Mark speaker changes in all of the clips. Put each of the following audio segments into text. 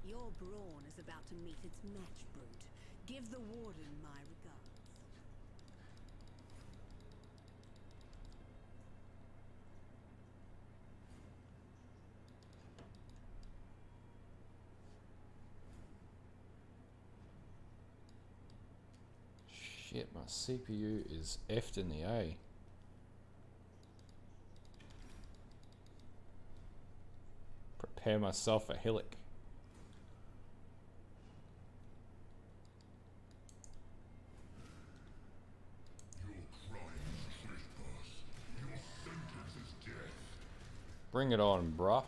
Speaker 1: Your brawn is about to meet its match, brute. Give the warden my regards.
Speaker 2: Shit, my CPU is effed in the A. Prepare myself a hillock. Bring it on, bruh.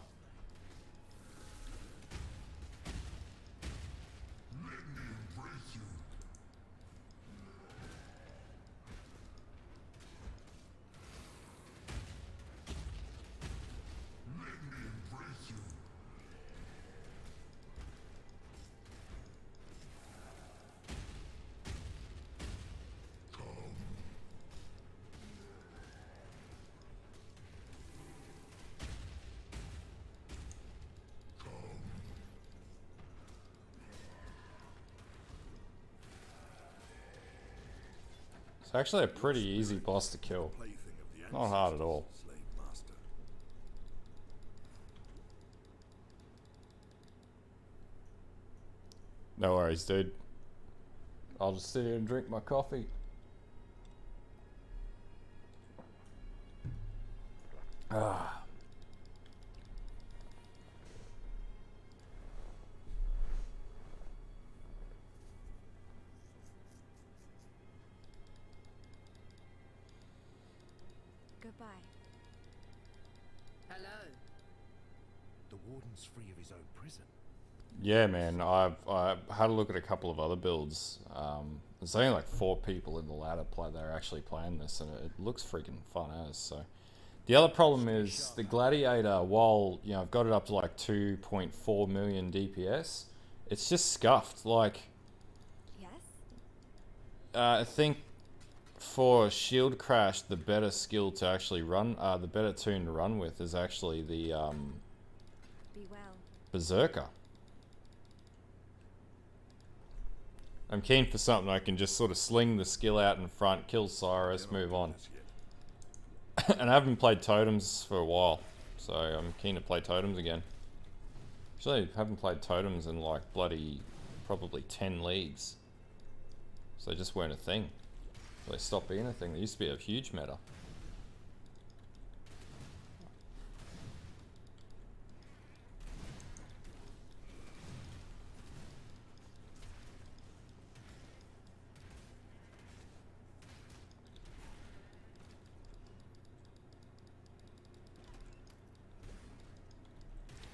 Speaker 2: It's actually a pretty easy boss to kill. Not hard at all. No worries, dude. I'll just sit here and drink my coffee. Ah.
Speaker 3: Goodbye.
Speaker 1: Hello.
Speaker 4: The warden's free of his own prison.
Speaker 2: Yeah, man. I've had a look at a couple of other builds. There's only like 4 people in the ladder play. They're actually playing this, and it looks freaking fun as. So, the other problem is the Gladiator. While you know I've got it up to like 2.4 million DPS, it's just scuffed. Like,
Speaker 3: Yes?
Speaker 2: I think for Shield Crash, the better skill to actually run, the better tune to run with is actually the
Speaker 3: Be well.
Speaker 2: Berserker. I'm keen for something I can just sort of sling the skill out in front, kill Cyrus, move on. And I haven't played Totems for a while, so I'm keen to play Totems again. Actually, I haven't played Totems in like bloody probably 10 leagues. So they just weren't a thing. So they stopped being a thing. They used to be a huge meta.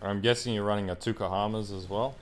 Speaker 2: I'm guessing you're running a Tukahamas as well.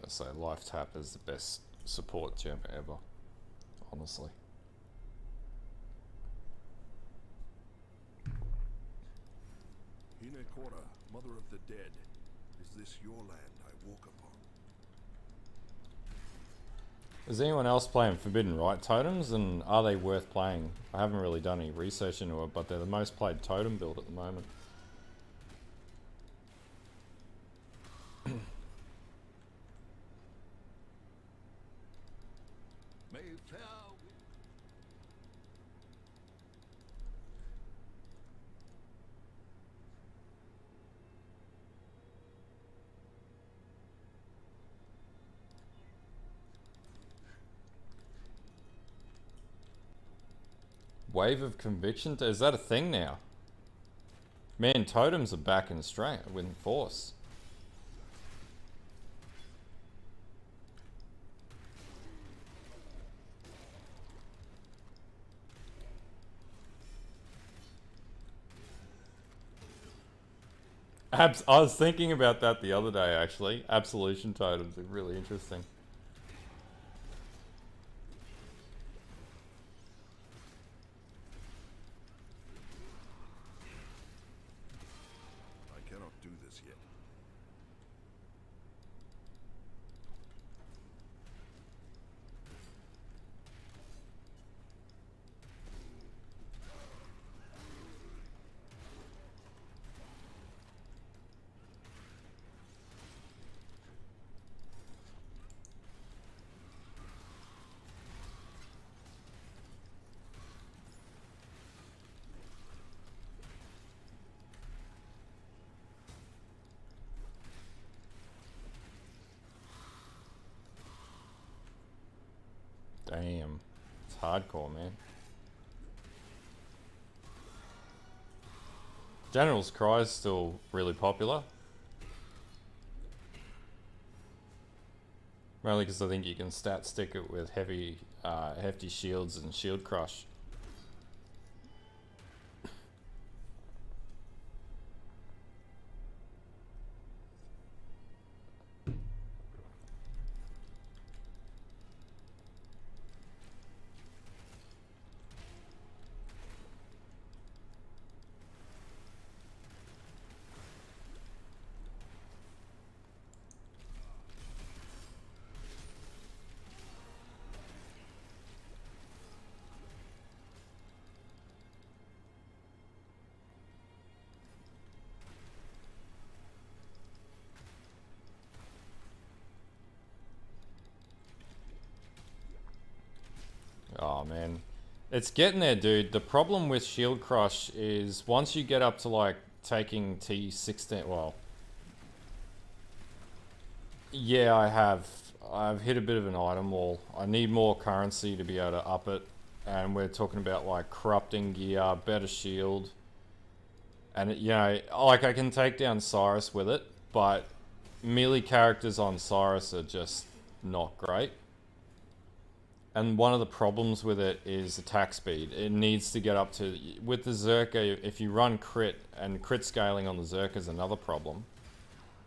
Speaker 2: I say Life Tap is the best support gem ever, honestly.
Speaker 4: Hinekora, mother of the dead, is this your land I walk upon?
Speaker 2: Is anyone else playing Forbidden Right totems, and are they worth playing? I haven't really done any research into it, but they're the most played totem build at the moment. Wave of Conviction? Is that a thing now? Man, totems are back in strength, with force. I was thinking about that the other day, actually. Absolution totems are really interesting.
Speaker 4: I cannot do this yet.
Speaker 2: Damn. It's hardcore, man. General's Cry is still really popular. Mainly because I think you can stat stick it with hefty shields and shield crush. Oh man, it's getting there, dude. The problem with Shield Crush is once you get up to like taking T16, well, yeah, I've hit a bit of an item wall. I need more currency to be able to up it, and we're talking about like corrupting gear, better shield, and you know, like I can take down Cyrus with it, but melee characters on Cyrus are just not great. And one of the problems with it is attack speed. It needs to get up to... With the Zerka, if you run crit, and crit scaling on the Zerka is another problem.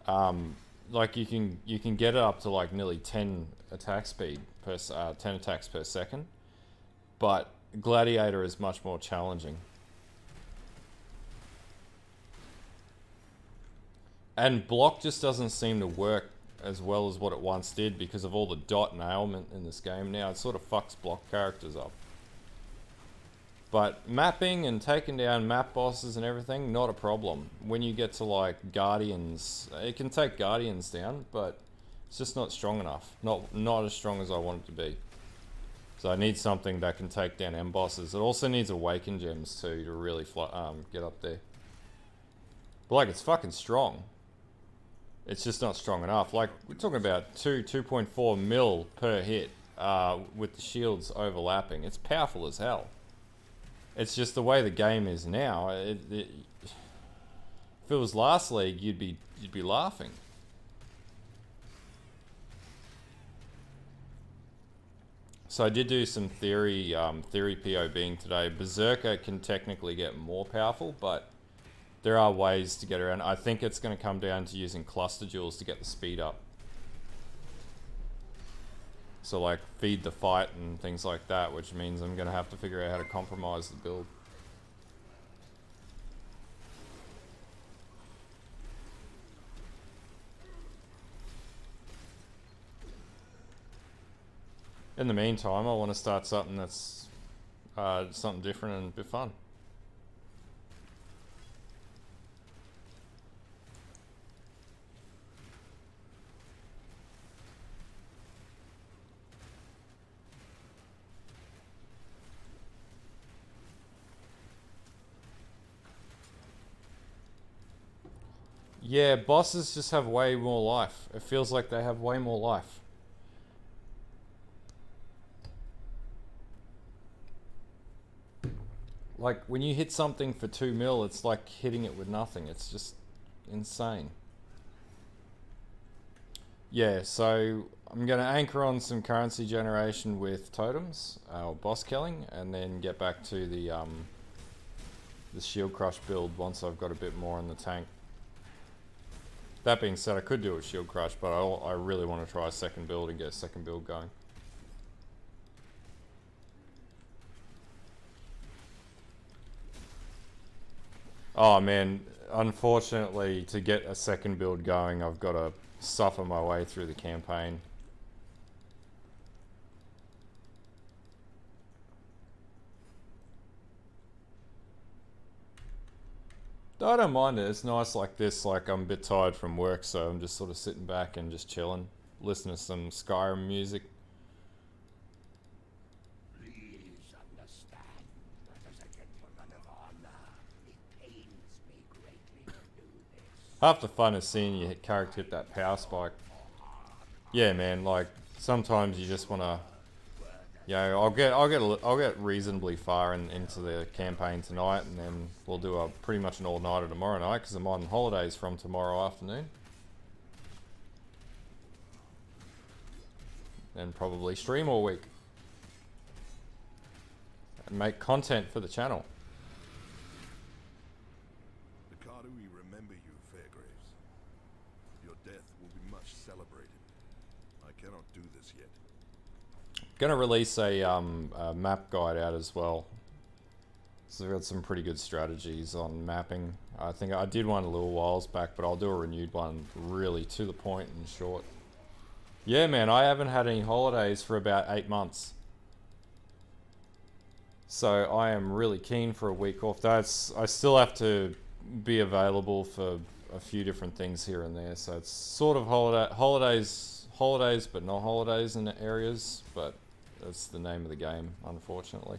Speaker 2: Like you can get it up to like nearly 10 attack speed, 10 attacks per second. But Gladiator is much more challenging. And block just doesn't seem to work as well as what it once did because of all the dot and ailment in this game now. It sort of fucks block characters up. But mapping and taking down map bosses and everything, not a problem. When you get to like Guardians, it can take Guardians down, but it's just not strong enough. Not as strong as I want it to be. So I need something that can take down M bosses. It also needs Awaken Gems too to really get up there. But like, it's fucking strong. It's just not strong enough. Like, we're talking about 2.4 mil per hit with the shields overlapping. It's powerful as hell. It's just the way the game is now. If it was last league, you'd be laughing. So I did do some theory POBing today. Berserker can technically get more powerful, but there are ways to get around. I think it's going to come down to using cluster jewels to get the speed up. So like feed the fight and things like that, which means I'm going to have to figure out how to compromise the build. In the meantime, I want to start something that's something different and a bit fun. Yeah, bosses just have way more life. It feels like they have way more life. Like, when you hit something for 2 mil, it's like hitting it with nothing. It's just insane. Yeah, so I'm going to anchor on some currency generation with totems, or boss killing, and then get back to the shield crush build once I've got a bit more in the tank. That being said, I could do a shield crush, but I really want to try a second build and get a second build going. Oh man, unfortunately, to get a second build going, I've got to suffer my way through the campaign. I don't mind it. It's nice like this. Like, I'm a bit tired from work, so I'm just sort of sitting back and just chilling, listening to some Skyrim music.
Speaker 5: Please understand that as a gentleman of honor, it pains me greatly to do this.
Speaker 2: Half the fun is seeing your character hit that power spike. Yeah, man. Like, sometimes you just want to. Yeah, I'll get reasonably far into the campaign tonight, and then we'll do a pretty much an all-nighter tomorrow night because I'm on holidays from tomorrow afternoon, and probably stream all week and make content for the channel.
Speaker 4: The Karui remember you, Fairgraves. Your death will be much celebrated. I cannot do this yet.
Speaker 2: Gonna release a map guide out as well. So I've got some pretty good strategies on mapping. I think I did one a little whiles back, but I'll do a renewed one, really to the point and short. Yeah, man, I haven't had any holidays for about 8 months. So I am really keen for a week off. I still have to be available for a few different things here and there. So it's sort of holidays, but not holidays in the areas. But that's the name of the game, unfortunately.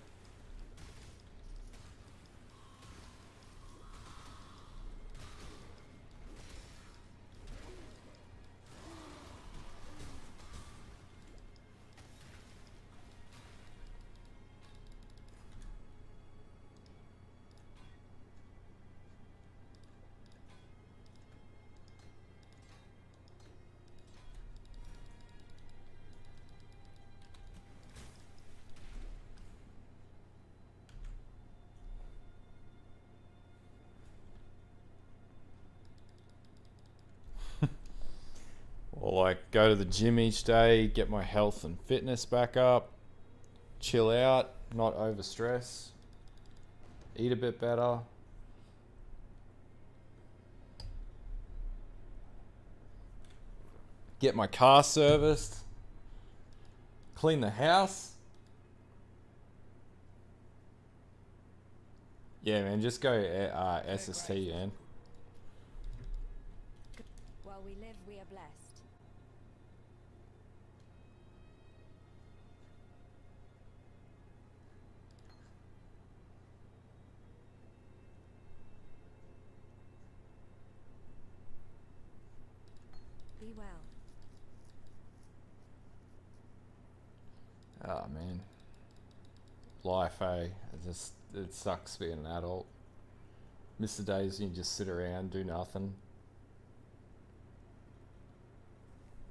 Speaker 2: Or like go to the gym each day, get my health and fitness back up, chill out, not overstress, eat a bit better. Get my car serviced, clean the house. Yeah, man, just go SST, man.
Speaker 3: While we live, we are blessed. Be well.
Speaker 2: Oh man, life, eh? It sucks being an adult. Miss the days when you just sit around, do nothing.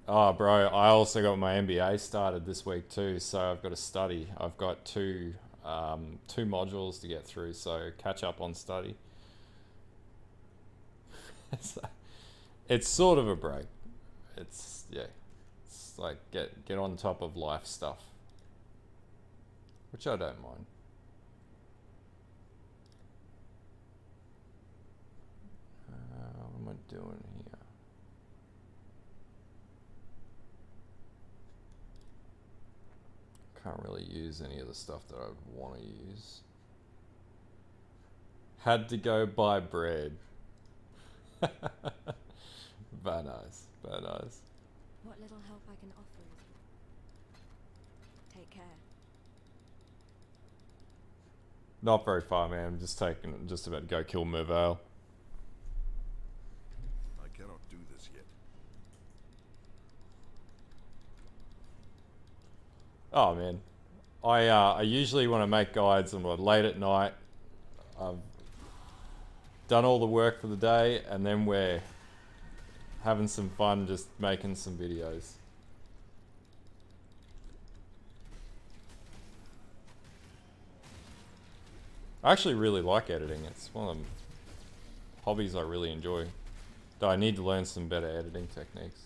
Speaker 2: Oh, bro, I also got my MBA started this week too, so I've got to study. I've got two modules to get through, so catch up on study. It's sort of a break. It's like get on top of life stuff, which I don't mind. What am I doing here? Can't really use any of the stuff that I want to use. Had to go buy bread. Bad eyes, bad eyes.
Speaker 3: What little help I can offer is... Take care.
Speaker 2: Not very far, man. I'm just about to go kill Mervale.
Speaker 4: I cannot do this yet.
Speaker 2: Oh man, I usually want to make guides and late at night, I've done all the work for the day, and then we're having some fun just making some videos. I actually really like editing. It's one of the hobbies I really enjoy. Though I need to learn some better editing techniques.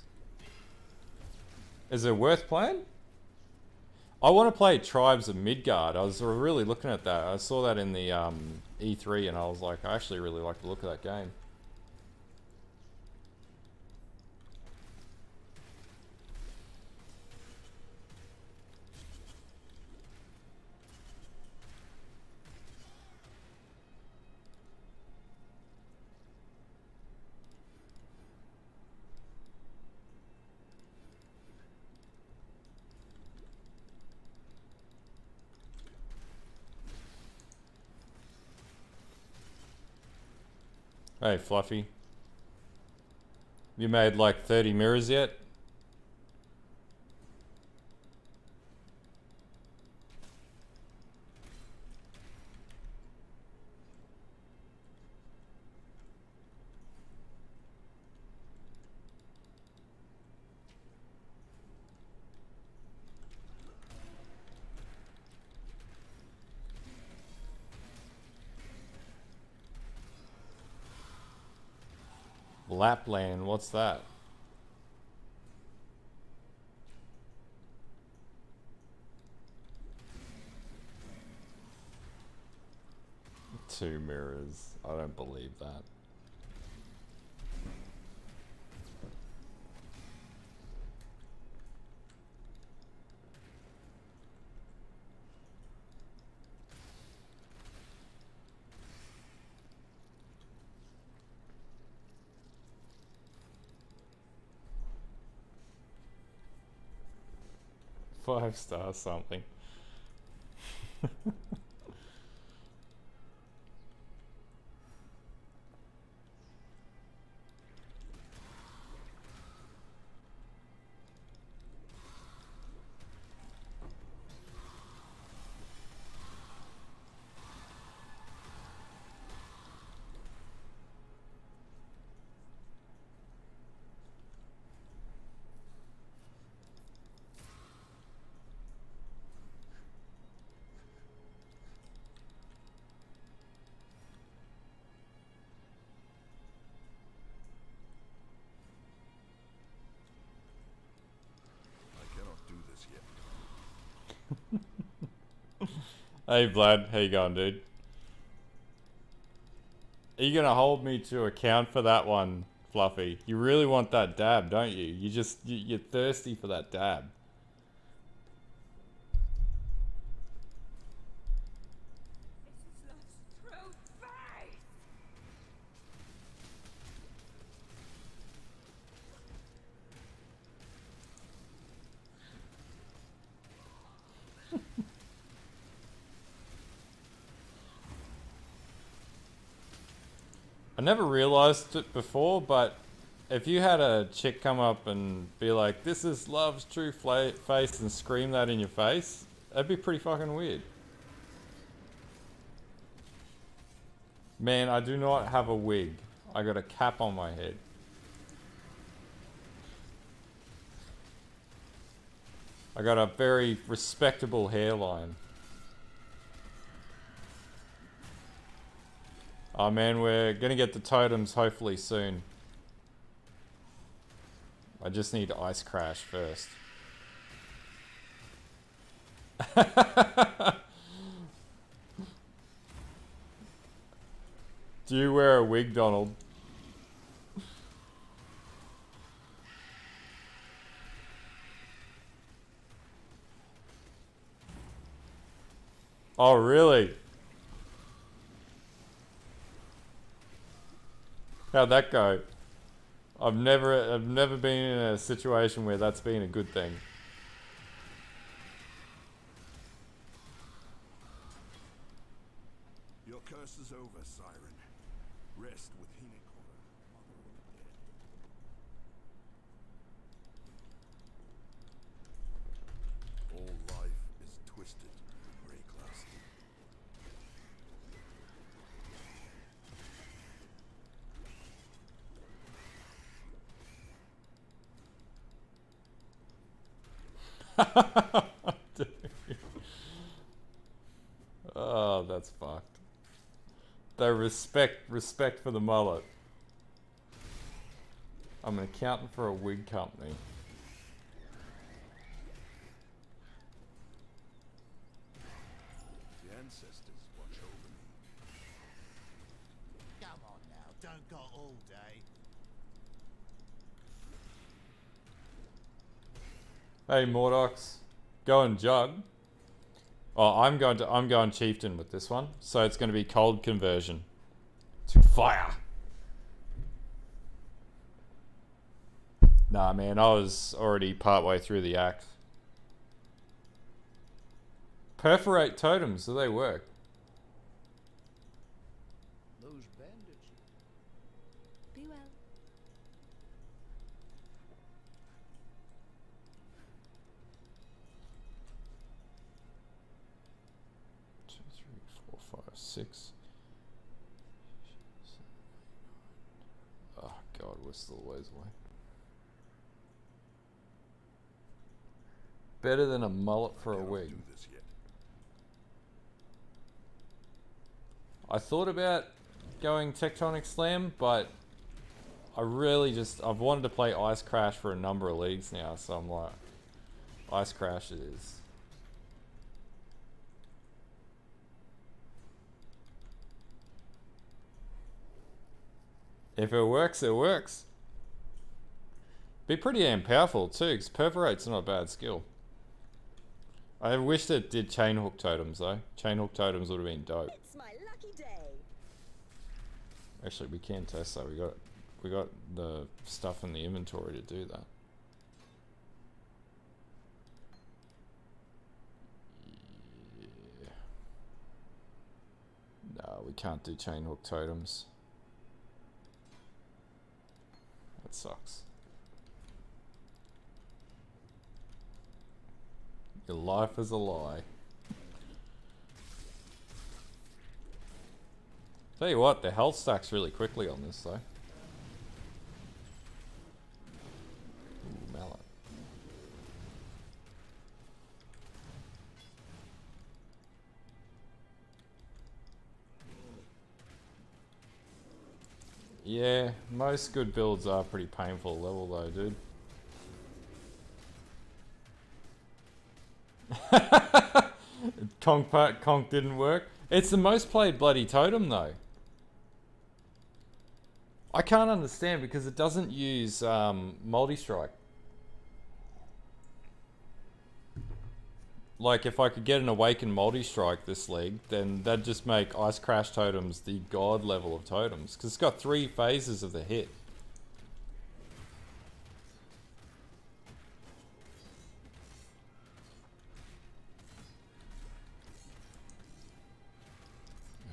Speaker 2: Is it worth playing? I want to play Tribes of Midgard. I was really looking at that. I saw that in the E3 and I was like, I actually really like the look of that game. Hey, Fluffy. You made like 30 mirrors yet? Lapland, what's that? Two mirrors. I don't believe that. Five star something. Hey Vlad, how you going, dude? Are you gonna hold me to account for that one, Fluffy? You really want that dab, don't you? You're thirsty for that dab. I never realized it before, but if you had a chick come up and be like, "This is love's true face," and scream that in your face, that'd be pretty fucking weird. Man, I do not have a wig. I got a cap on my head. I got a very respectable hairline. Oh man, we're gonna get the totems hopefully soon. I just need Ice Crash first. Do you wear a wig, Donald? Oh really? How'd that go? I've never been in a situation where that's been a good thing.
Speaker 4: Your curse is over, Siren. Rest with Hinekora, mother of the dead. All life is twisted, Grey Class.
Speaker 2: Dude. Oh, that's fucked. They respect for the mullet. I'm an accountant for a wig company.
Speaker 4: The ancestors watch over me.
Speaker 5: Come on now, don't got all day.
Speaker 2: Hey Mordox, go and jug. Oh, I'm going chieftain with this one, so it's going to be cold conversion to fire. Nah, man, I was already partway through the act. Perforate totems, do they work?
Speaker 5: Those bandits.
Speaker 3: Be well.
Speaker 2: Two, three, four, five, six. Oh god, we're still a ways away. Better than a mullet for a
Speaker 4: Cannot
Speaker 2: wig.
Speaker 4: do this yet.
Speaker 2: I thought about going Tectonic Slam, but I really I've wanted to play Ice Crash for a number of leagues now, so I'm like, Ice Crash it is. If it works, it works. Be pretty damn powerful too, because Perforate's not a bad skill. I wish it did chain hook totems though. Chain hook totems would have been dope.
Speaker 1: It's my lucky day.
Speaker 2: Actually, we can test that. We got the stuff in the inventory to do that. Yeah. No, we can't do chain hook totems. That sucks. Your life is a lie. Tell you what, the health stacks really quickly on this though. Ooh, mallet. Yeah, most good builds are pretty painful level though, dude. Conk didn't work. It's the most played bloody totem though. I can't understand because it doesn't use multi-strike. Like if I could get an awakened multi-strike this league, then that'd just make Ice Crash Totems the god level of totems. Because it's got 3 phases of the hit.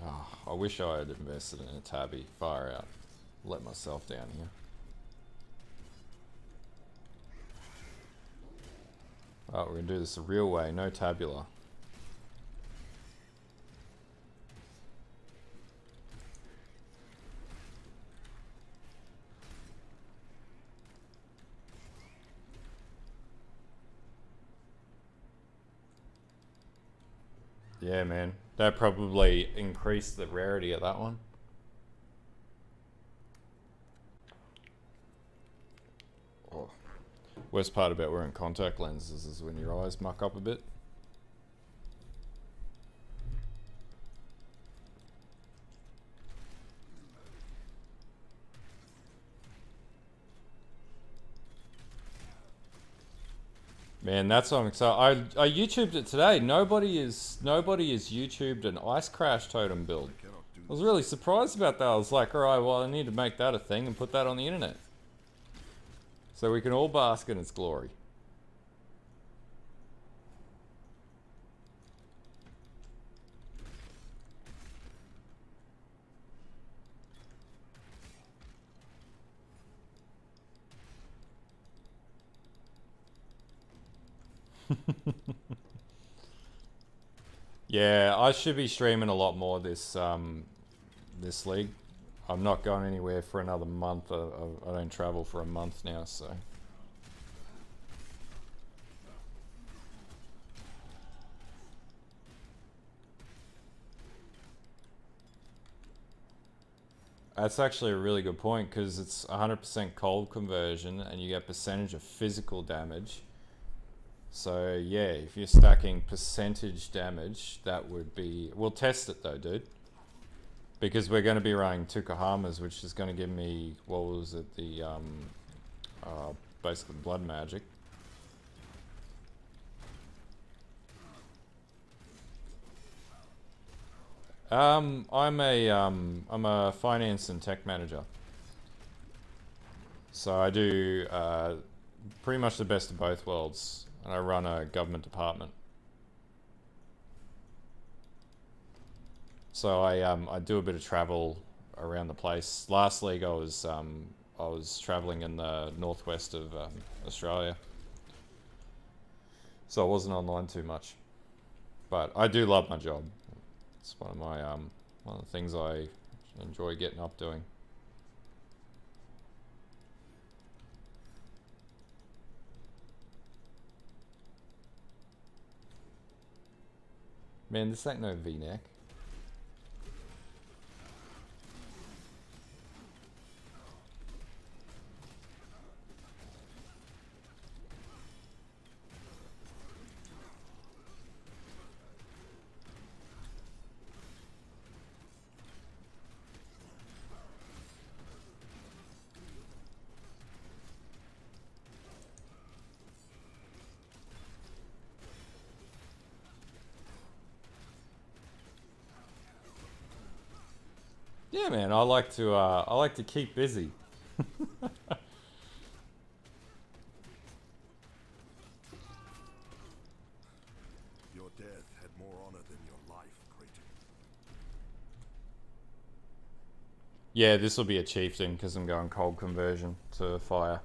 Speaker 2: Oh, I wish I had invested in a tabby. Fire out. Let myself down here. Oh, we're gonna do this the real way, no tabular. Yeah, man. That probably increased the rarity of that one. Oh. Worst part about wearing contact lenses is when your eyes muck up a bit. Man, that's what I'm excited. I YouTubed it today. Nobody is YouTubed an Ice Crash totem build. I was really surprised about that. I was like, alright, well I need to make that a thing and put that on the internet. So we can all bask in its glory. Yeah, I should be streaming a lot more this this league. I'm not going anywhere for another month. I don't travel for a month now, so. That's actually a really good point, because it's 100% cold conversion and you get percentage of physical damage. So yeah, if you're stacking percentage damage, that would be... We'll test it though, dude. Because we're going to be running Tukahamas, which is going to give me... What was it? The... basically blood magic. I'm a finance and tech manager. So I do pretty much the best of both worlds, and I run a government department. So I do a bit of travel around the place. Last league I was traveling in the northwest of Australia, so I wasn't online too much. But I do love my job. It's one of my one of the things I enjoy getting up doing. Man, this ain't no V-neck. Yeah, man, I like to keep busy.
Speaker 4: Your death had more honor than your life, Kratos.
Speaker 2: Yeah, this will be a chieftain because I'm going cold conversion to fire.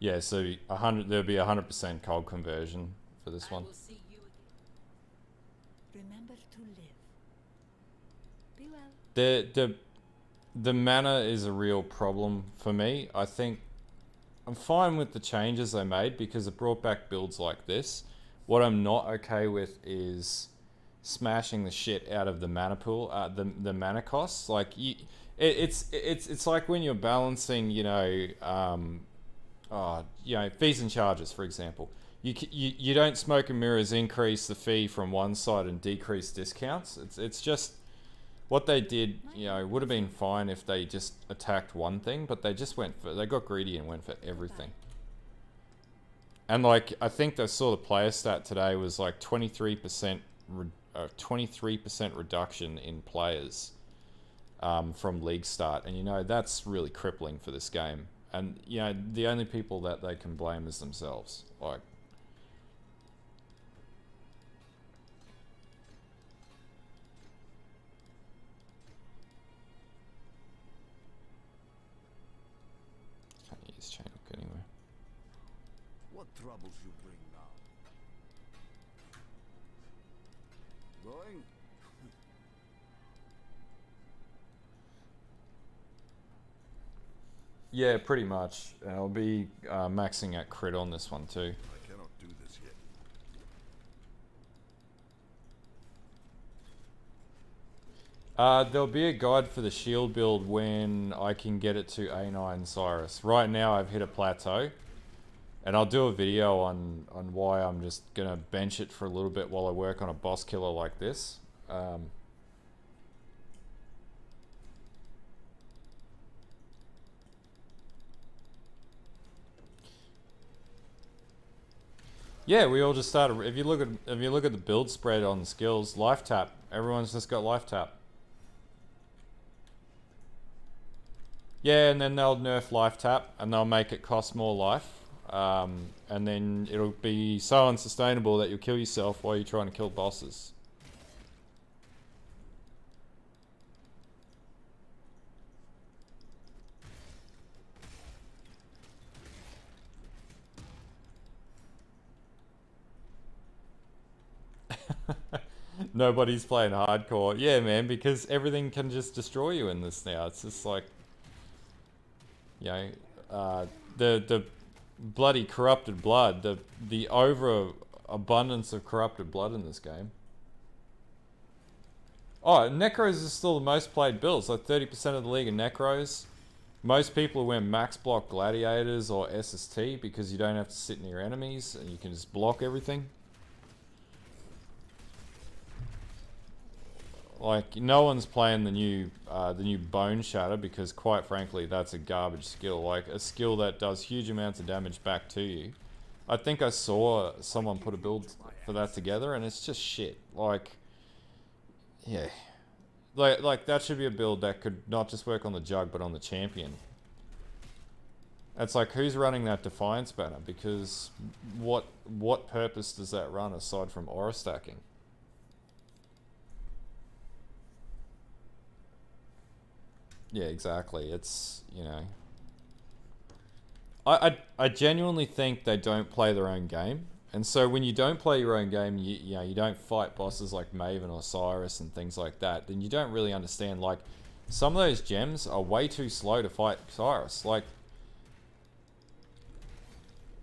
Speaker 2: Yeah, so 100. There'll be 100% cold conversion for this one.
Speaker 3: Remember to live. Be well.
Speaker 2: The mana is a real problem for me. I think I'm fine with the changes they made because it brought back builds like this. What I'm not okay with is smashing the shit out of the mana pool, the mana costs. Like it's like when you're balancing, you know, fees and charges, for example. You don't smoke and mirrors increase the fee from one side and decrease discounts. It's just what they did. You know, would have been fine if they just attacked one thing, but they got greedy and went for everything. And like I think I saw the player stat today was like 23% reduction in players from league start, and you know that's really crippling for this game. And, you know, the only people that they can blame is themselves. Like, can't use chain hook anyway.
Speaker 4: What troubles you bring now? Going?
Speaker 2: Yeah, pretty much. I'll be maxing at crit on this one too.
Speaker 4: I cannot do this yet.
Speaker 2: There'll be a guide for the shield build when I can get it to A9 Cyrus. Right now I've hit a plateau, and I'll do a video on why I'm just gonna bench it for a little bit while I work on a boss killer like this. Yeah, we all just started. If you look at the build spread on the skills, life tap. Everyone's just got life tap. Yeah, and then they'll nerf life tap, and they'll make it cost more life, and then it'll be so unsustainable that you'll kill yourself while you're trying to kill bosses. Nobody's playing hardcore. Yeah, man, because everything can just destroy you in this now. It's just like, you know, bloody corrupted blood. The overabundance of corrupted blood in this game. Oh, Necros is still the most played build. It's like 30% of the league are Necros. Most people wear max block gladiators or SST because you don't have to sit near enemies and you can just block everything. Like, no one's playing the new Bone Shatter because, quite frankly, that's a garbage skill. Like, a skill that does huge amounts of damage back to you. I think I saw someone put a build for that together, and it's just shit. Like, yeah. Like that should be a build that could not just work on the Jug, but on the Champion. It's like, who's running that Defiance banner? Because what purpose does that run aside from aura stacking? Yeah, exactly. It's, you know... I genuinely think they don't play their own game. And so when you don't play your own game, you know, you don't fight bosses like Maven or Cyrus and things like that, then you don't really understand, like, some of those gems are way too slow to fight Cyrus. Like,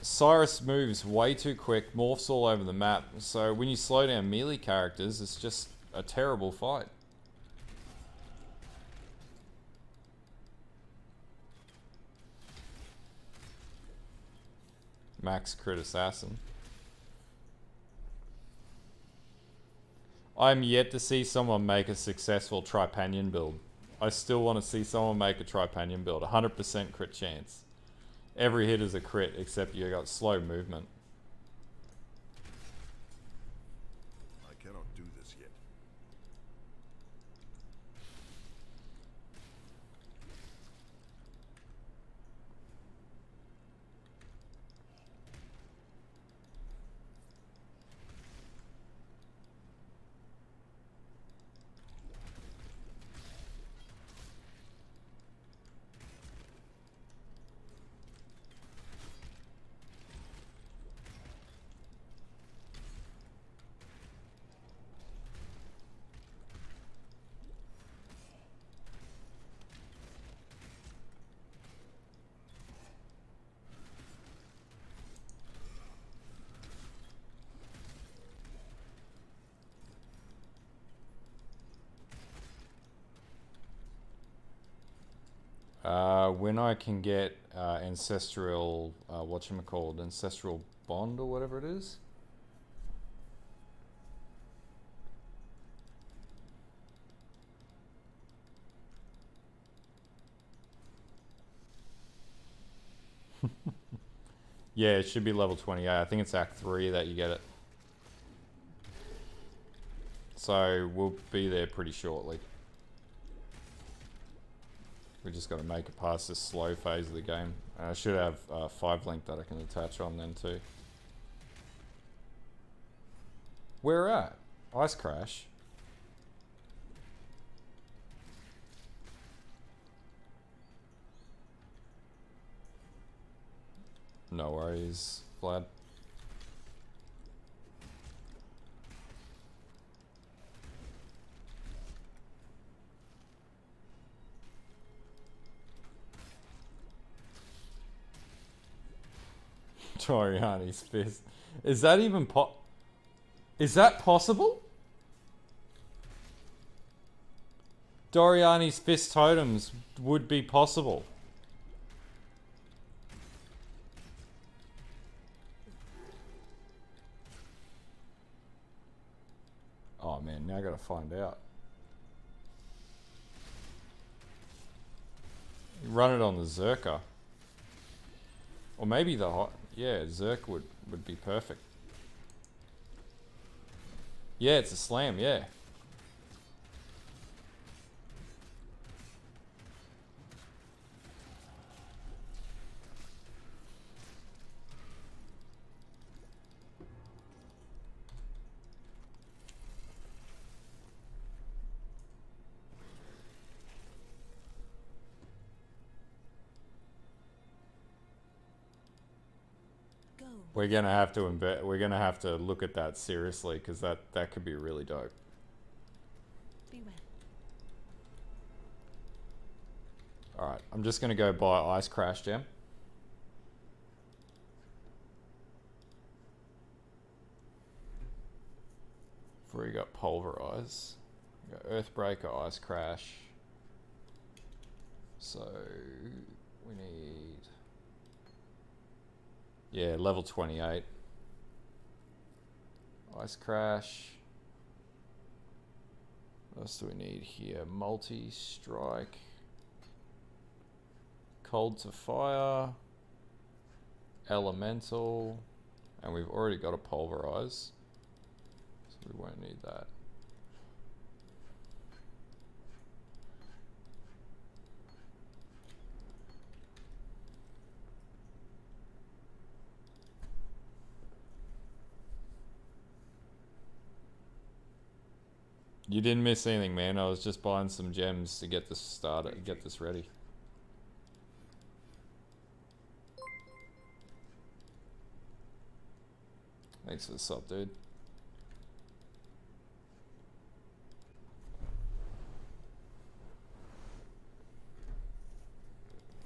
Speaker 2: Cyrus moves way too quick, morphs all over the map, so when you slow down melee characters, it's just a terrible fight. Max crit assassin. I'm yet to see someone make a successful Tripanion build. I still want to see someone make a Tripanion build. 100% crit chance. Every hit is a crit except you got slow movement.
Speaker 4: I cannot do this yet.
Speaker 2: When I can get ancestral, whatchamacallit, ancestral bond or whatever it is. Yeah, it should be level 28. I think it's Act 3 that you get it. So we'll be there pretty shortly. We just got to make it past this slow phase of the game. I should have 5-link that I can attach on then too. Where at? Ice Crash. No worries, Vlad. Toriani's fist. Is that even Is that possible? Doriani's fist totems would be possible. Oh man, now I gotta find out. You run it on the Zerker. Or maybe the hot... Yeah, Zerk would be perfect. Yeah, it's a slam, yeah. We're gonna have to we're gonna have to look at that seriously because that could be really dope.
Speaker 3: Be well.
Speaker 2: All right, I'm just gonna go buy Ice Crash Gem. pulverize. We got Earthbreaker, Ice Crash. So we need, yeah, level 28. Ice Crash. What else do we need here? Multi-strike. Cold to fire. Elemental. And we've already got a pulverize. So we won't need that. You didn't miss anything, man. I was just buying some gems to get this started, get this ready. Thanks for the sub, dude.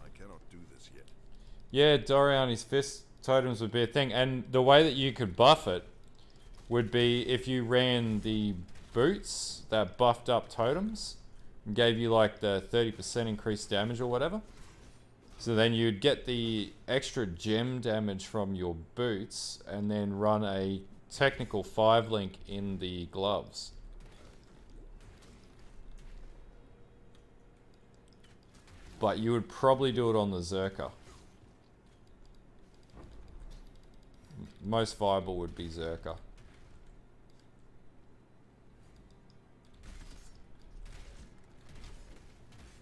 Speaker 4: I cannot do this yet.
Speaker 2: Yeah, Doriani's fist totems would be a thing. And the way that you could buff it would be if you ran the boots that buffed up totems and gave you like the 30% increased damage or whatever. So then you'd get the extra gem damage from your boots and then run a technical 5-link in the gloves. But you would probably do it on the Zerker. Most viable would be Zerker.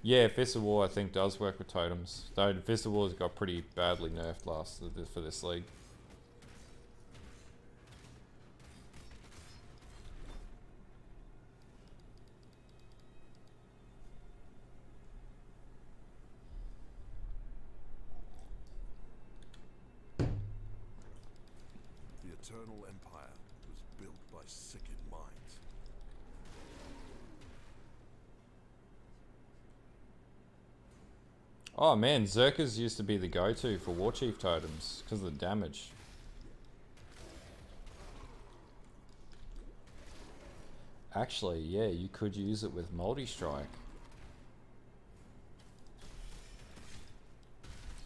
Speaker 2: Yeah, Fist of War I think does work with totems. Though Fist of War's got pretty badly nerfed for this league.
Speaker 4: The Eternal Empire was built by sickened minds.
Speaker 2: Oh man, Zerkers used to be the go-to for War Chief totems because of the damage. Actually, yeah, you could use it with multi-strike.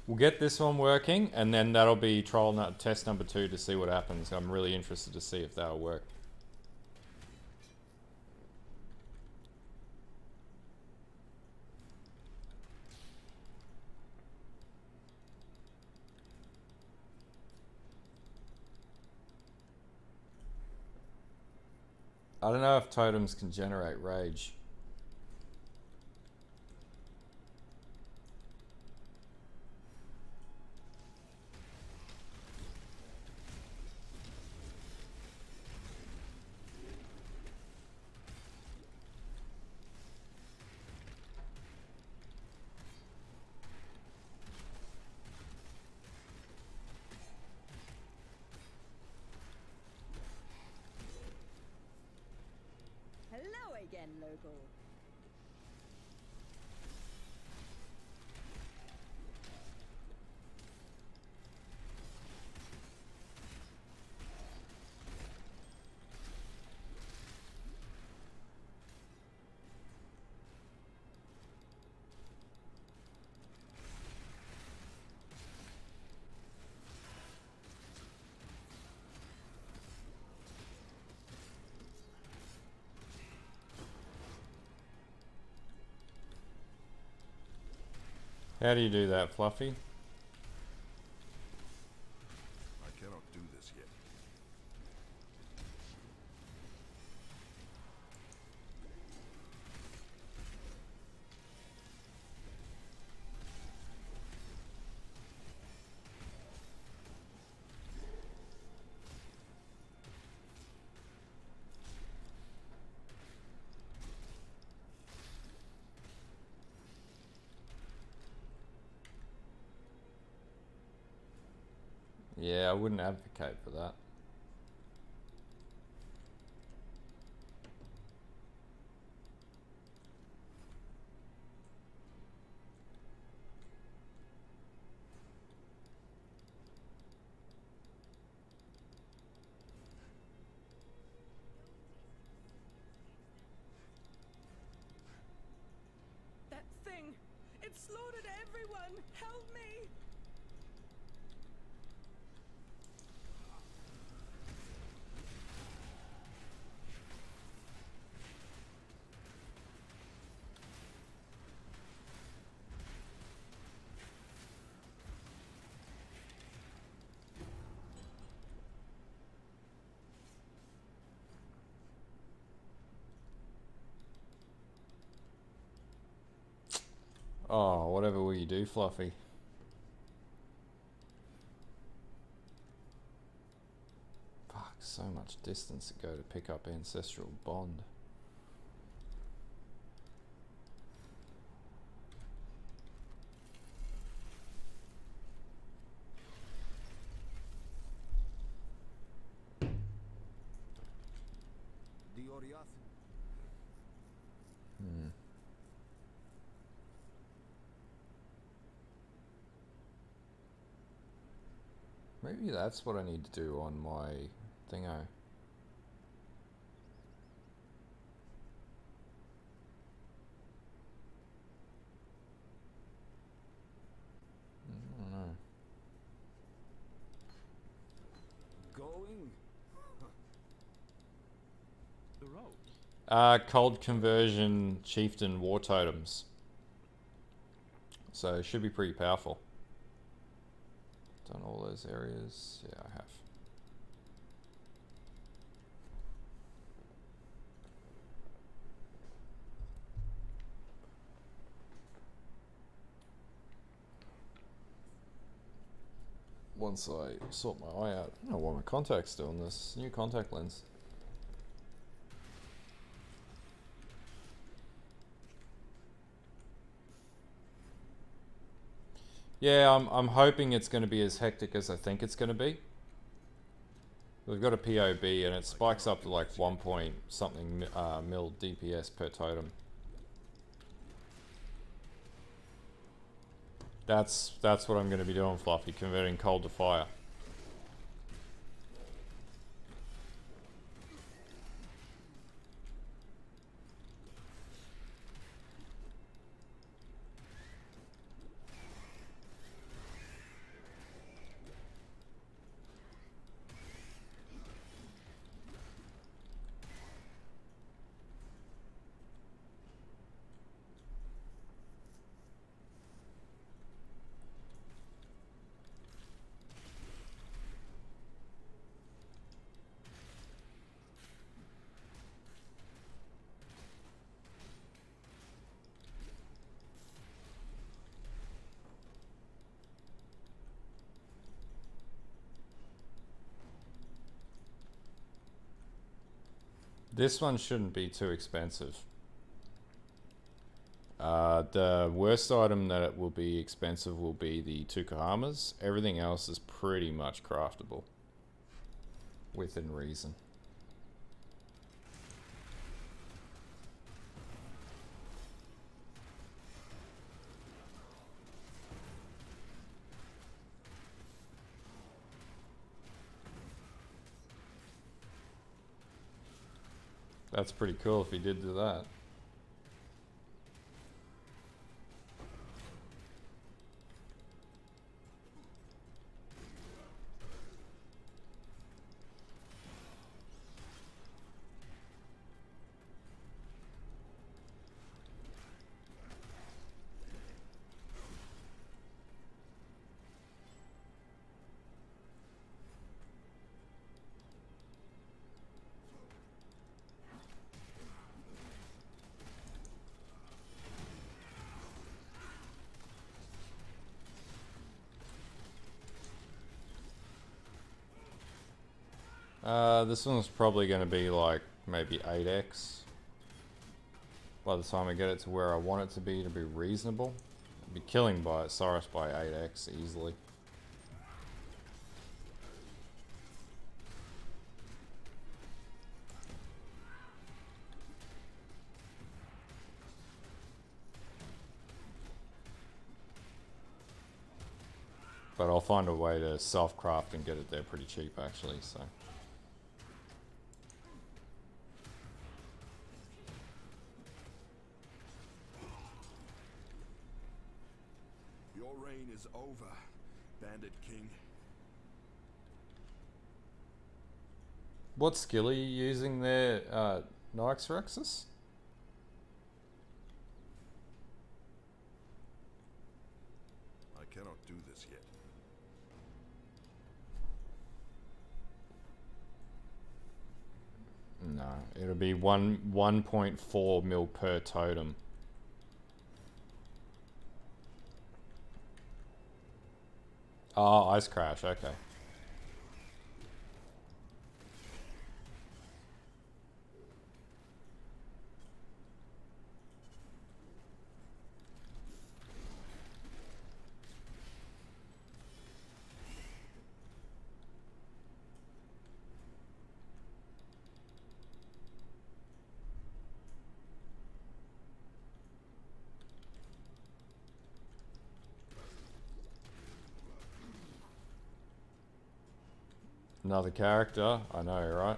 Speaker 2: We'll get this one working, and then that'll be test number 2 to see what happens. I'm really interested to see if that'll work. I don't know if totems can generate rage.
Speaker 1: Hello again, local.
Speaker 2: How do you do that, Fluffy?
Speaker 4: I cannot do this yet.
Speaker 2: Yeah, I wouldn't advocate for that.
Speaker 1: slaughtered everyone! Help me!
Speaker 2: Oh, whatever will you do, Fluffy? Fuck, so much distance to go to pick up Ancestral Bond. Hmm. Maybe that's what I need to do on my thingo. I don't know.
Speaker 5: Going?
Speaker 6: The road.
Speaker 2: Cold conversion chieftain war totems. So it should be pretty powerful. Done all those areas. Yeah, I have. Once I sort my eye out, I don't know why my contact's doing this. New contact lens. Yeah, I'm hoping it's going to be as hectic as I think it's going to be. We've got a POB and it spikes up to like 1 point something mil DPS per totem. That's what I'm going to be doing, Fluffy, converting cold to fire. This one shouldn't be too expensive. The worst item that it will be expensive will be the Tukahamas. Everything else is pretty much craftable. Within reason. That's pretty cool if he did do that. This one's probably going to be like maybe 8x. By the time I get it to where I want it to be reasonable. I'd be killing by Cyrus by 8x easily. But I'll find a way to self-craft and get it there pretty cheap actually, so.
Speaker 4: Your reign is over, Bandit King.
Speaker 2: What skill are you using there, Nyx Rexus?
Speaker 4: I cannot do this yet.
Speaker 2: No, it'll be 1.4 mil per totem. Oh, Ice Crash, okay. Another character, I know, right?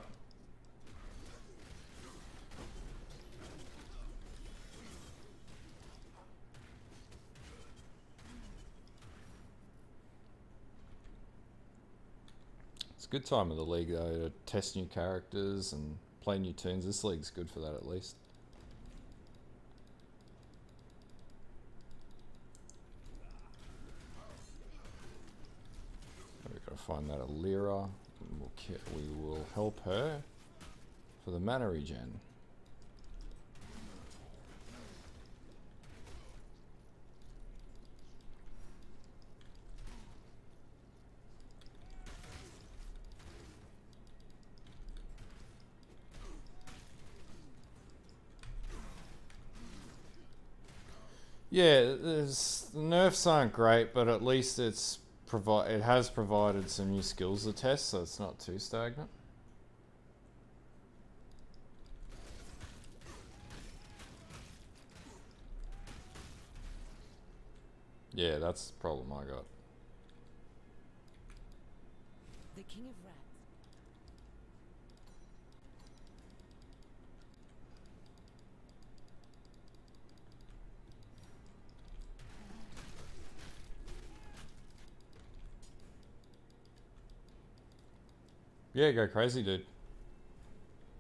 Speaker 2: It's a good time of the league though to test new characters and play new tunes. This league's good for that at least. We've got to find that Alira. We will help her for the mana regen. Yeah, the nerfs aren't great, but at least it has provided some new skills to test, so it's not too stagnant. Yeah, that's the problem I got.
Speaker 1: The King of Rats.
Speaker 2: Yeah, go crazy, dude.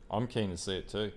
Speaker 2: I'm keen to see it too.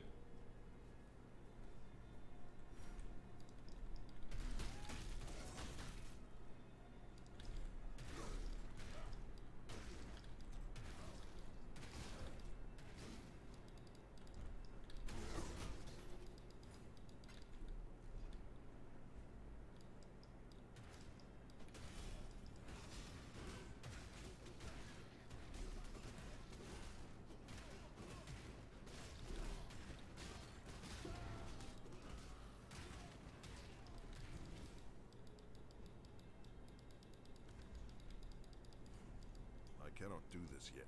Speaker 4: I cannot do this yet.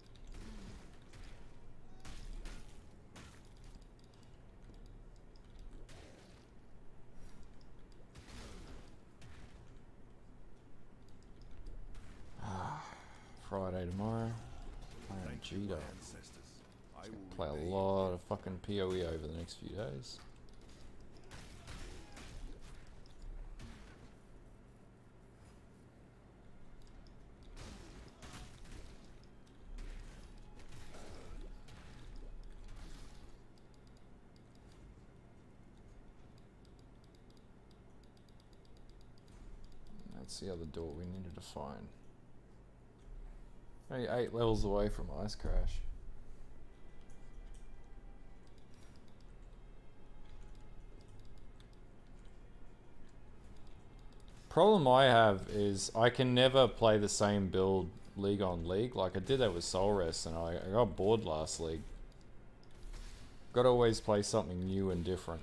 Speaker 2: Friday tomorrow. Playing
Speaker 4: Thank you,
Speaker 2: Judo.
Speaker 4: my ancestors. I will
Speaker 2: Play a
Speaker 4: repay
Speaker 2: lot of fucking PoE over the next few days. That's the other door we needed to find. Only 8 levels away from Ice Crash. Problem I have is I can never play the same build league on league. Like I did that with Soul Rest and I got bored last league. Got to always play something new and different.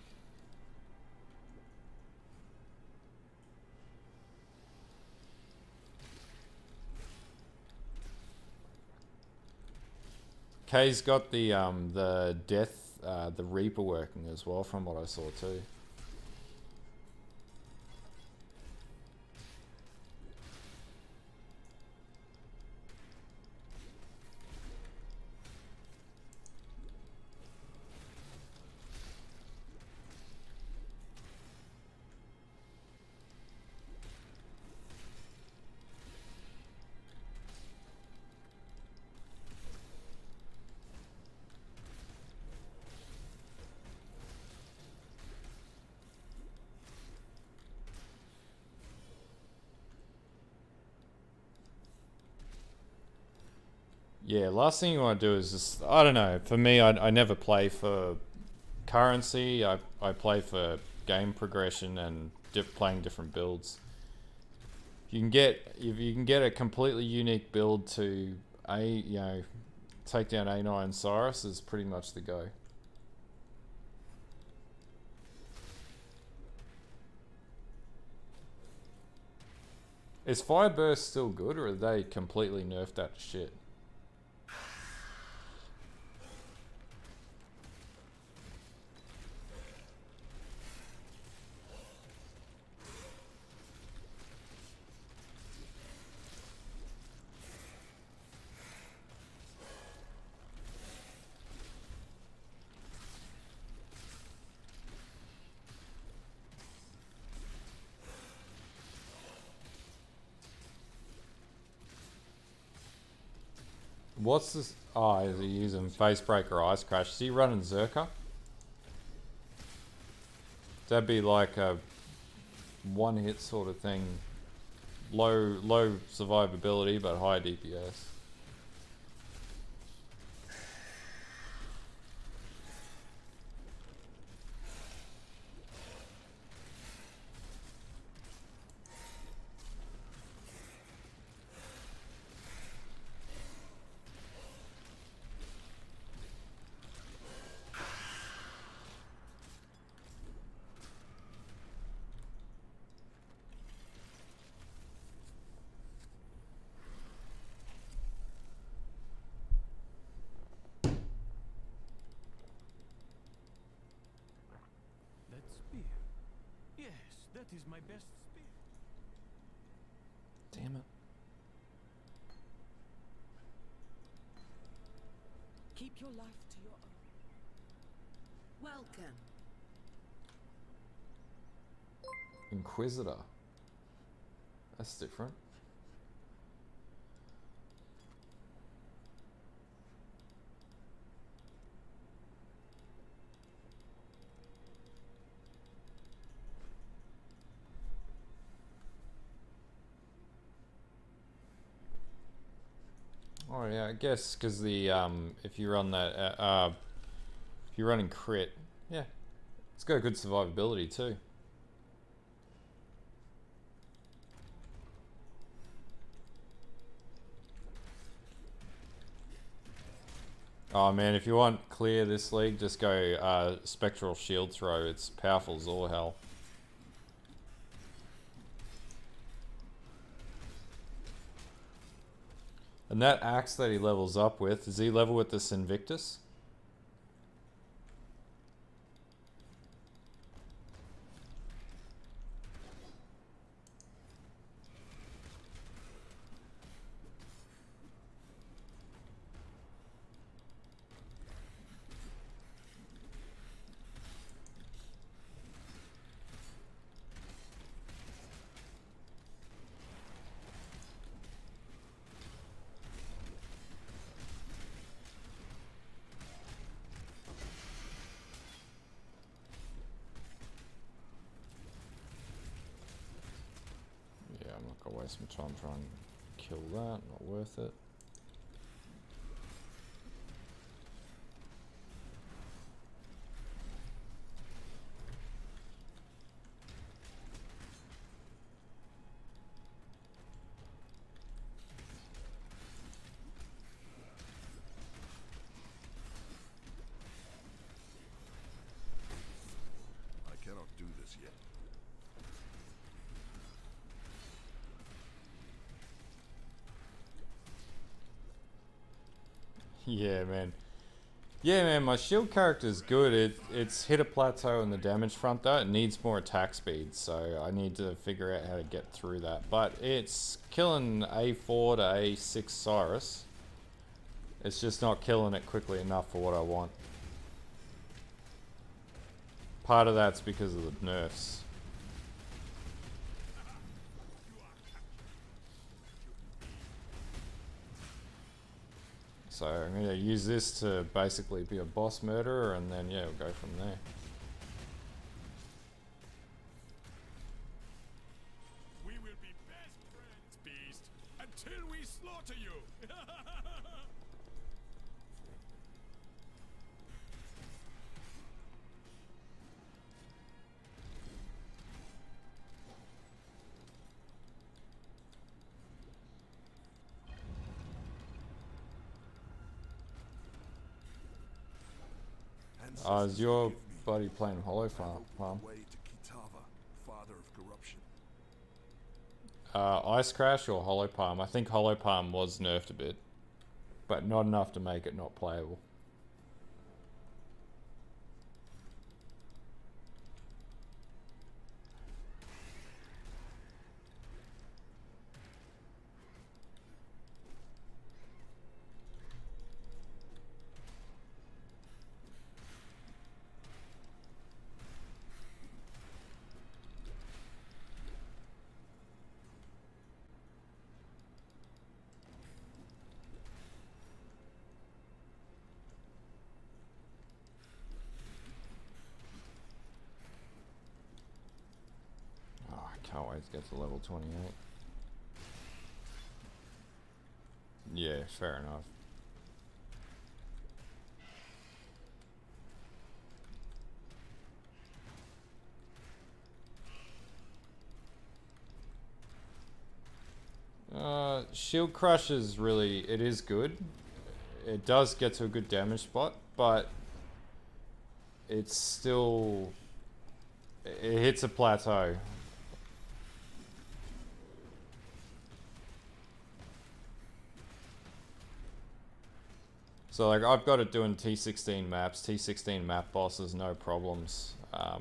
Speaker 2: Kay's got the death, the Reaper working as well from what I saw too. Yeah, last thing you want to do is just, I don't know, for me, I never play for currency, I play for game progression and playing different builds. If you can get a completely unique build to take down A9 Cyrus is pretty much the go. Is Fire Burst still good, or are they completely nerfed that to shit? What's this? Oh, is he using Facebreaker Ice Crash? Is he running Zerka? That'd be like a one-hit sort of thing. Low survivability, but high DPS.
Speaker 6: That spear. Yes, that is my best spear.
Speaker 2: Damn it.
Speaker 1: Keep your life to your own. Welcome.
Speaker 2: Inquisitor. That's different. Oh yeah, I guess because the if you run that if you're running crit, yeah, it's got good survivability too. Oh man, if you want clear this league, just go Spectral Shield Throw. It's powerful as all hell. And that axe that he levels up with, does he level with this Invictus? I'm not gonna waste my time trying to kill that, not worth it.
Speaker 4: I cannot do this yet.
Speaker 2: Yeah, man. Yeah, man, my shield character's good. It's hit a plateau on the damage front though. It needs more attack speed, so I need to figure out how to get through that. But it's killing A4 to A6 Cyrus. It's just not killing it quickly enough for what I want. Part of that's because of the nerfs. So I'm going to use this to basically be a boss murderer, and then yeah, we'll go from there.
Speaker 7: We will be best friends, beast, until we slaughter you.
Speaker 2: Is your buddy playing Hollow Palm?
Speaker 4: Way to Kitava, father of corruption.
Speaker 2: Ice Crash or Hollow Palm? I think Hollow Palm was nerfed a bit, but not enough to make it not playable. Can't wait to get to level 28. Yeah, fair enough. Shield Crush is really, it is good. It does get to a good damage spot, but it's still, it hits a plateau. So like I've got it doing T16 maps, T16 map bosses, no problems. But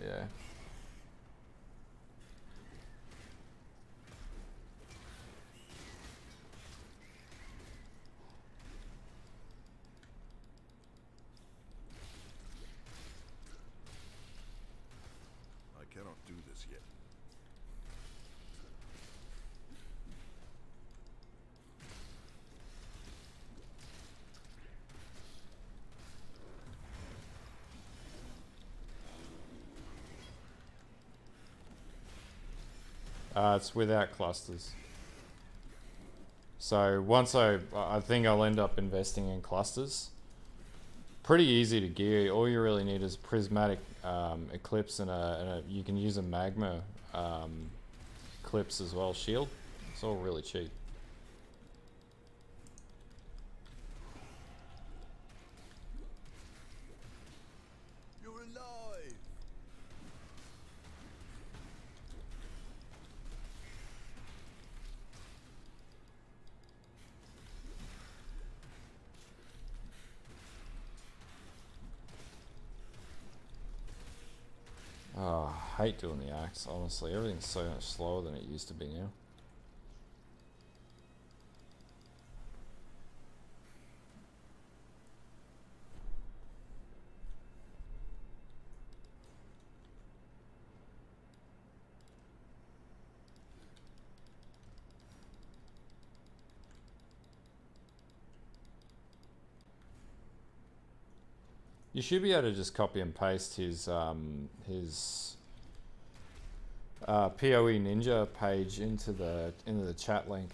Speaker 2: yeah.
Speaker 4: I cannot do this yet.
Speaker 2: It's without clusters. So once I think I'll end up investing in clusters. Pretty easy to gear. All you really need is prismatic eclipse and you can use a magma eclipse as well. Shield. It's all really cheap.
Speaker 4: You're alive!
Speaker 2: Oh, I hate doing the axe, honestly. Everything's so much slower than it used to be now. You should be able to just copy and paste his poe.ninja page into the chat link.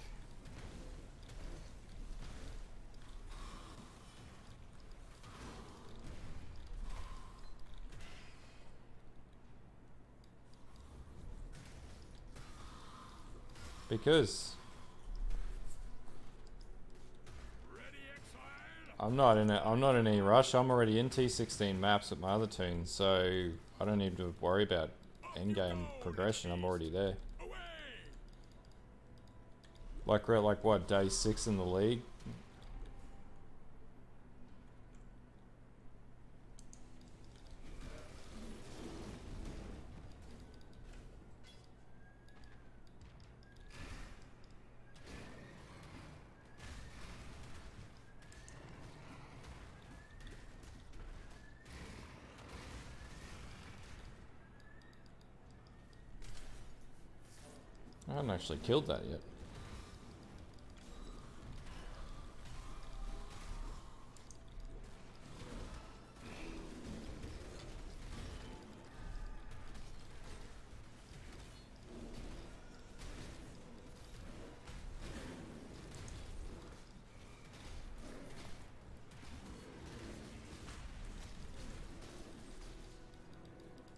Speaker 2: Because I'm not in any rush. I'm already in T16 maps with my other tunes, so I don't need to worry about endgame progression. I'm already there. Like we're at like what, day 6 in the league? I haven't actually killed that yet.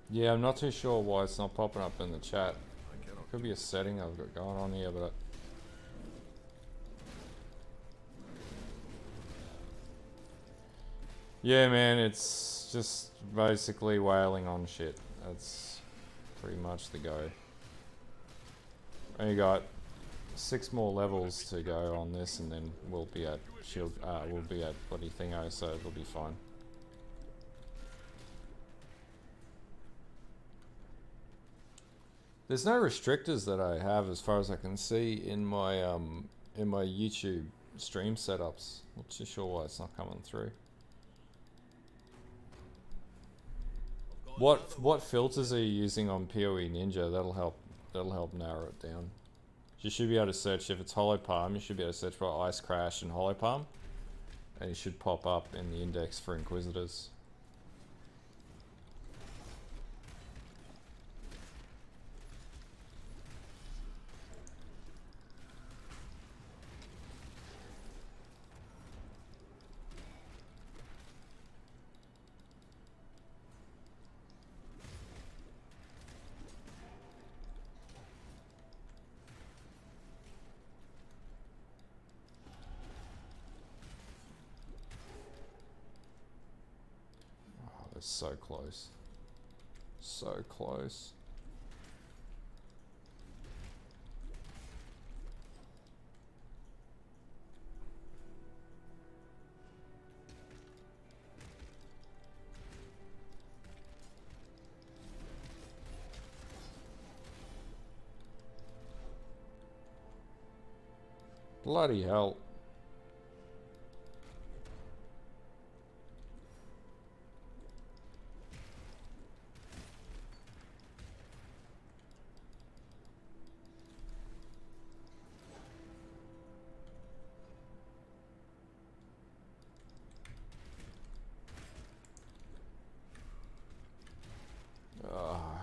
Speaker 2: Yeah, I'm not too sure why it's not popping up in the chat. Could be a setting I've got going on here, but Yeah, man, it's just basically wailing on shit. That's pretty much the go. We got 6 more levels to go on this, and then we'll be at shield. We'll be at bloody thingo, so it'll be fine. There's no restrictors that I have, as far as I can see, in my YouTube stream setups. Not too sure why it's not coming through. What filters are you using on poe.ninja? That'll help narrow it down. You should be able to search, if it's Hollow Palm, you should be able to search for Ice Crash and Hollow Palm, and it should pop up in the index for Inquisitors. So close. So close. Bloody hell.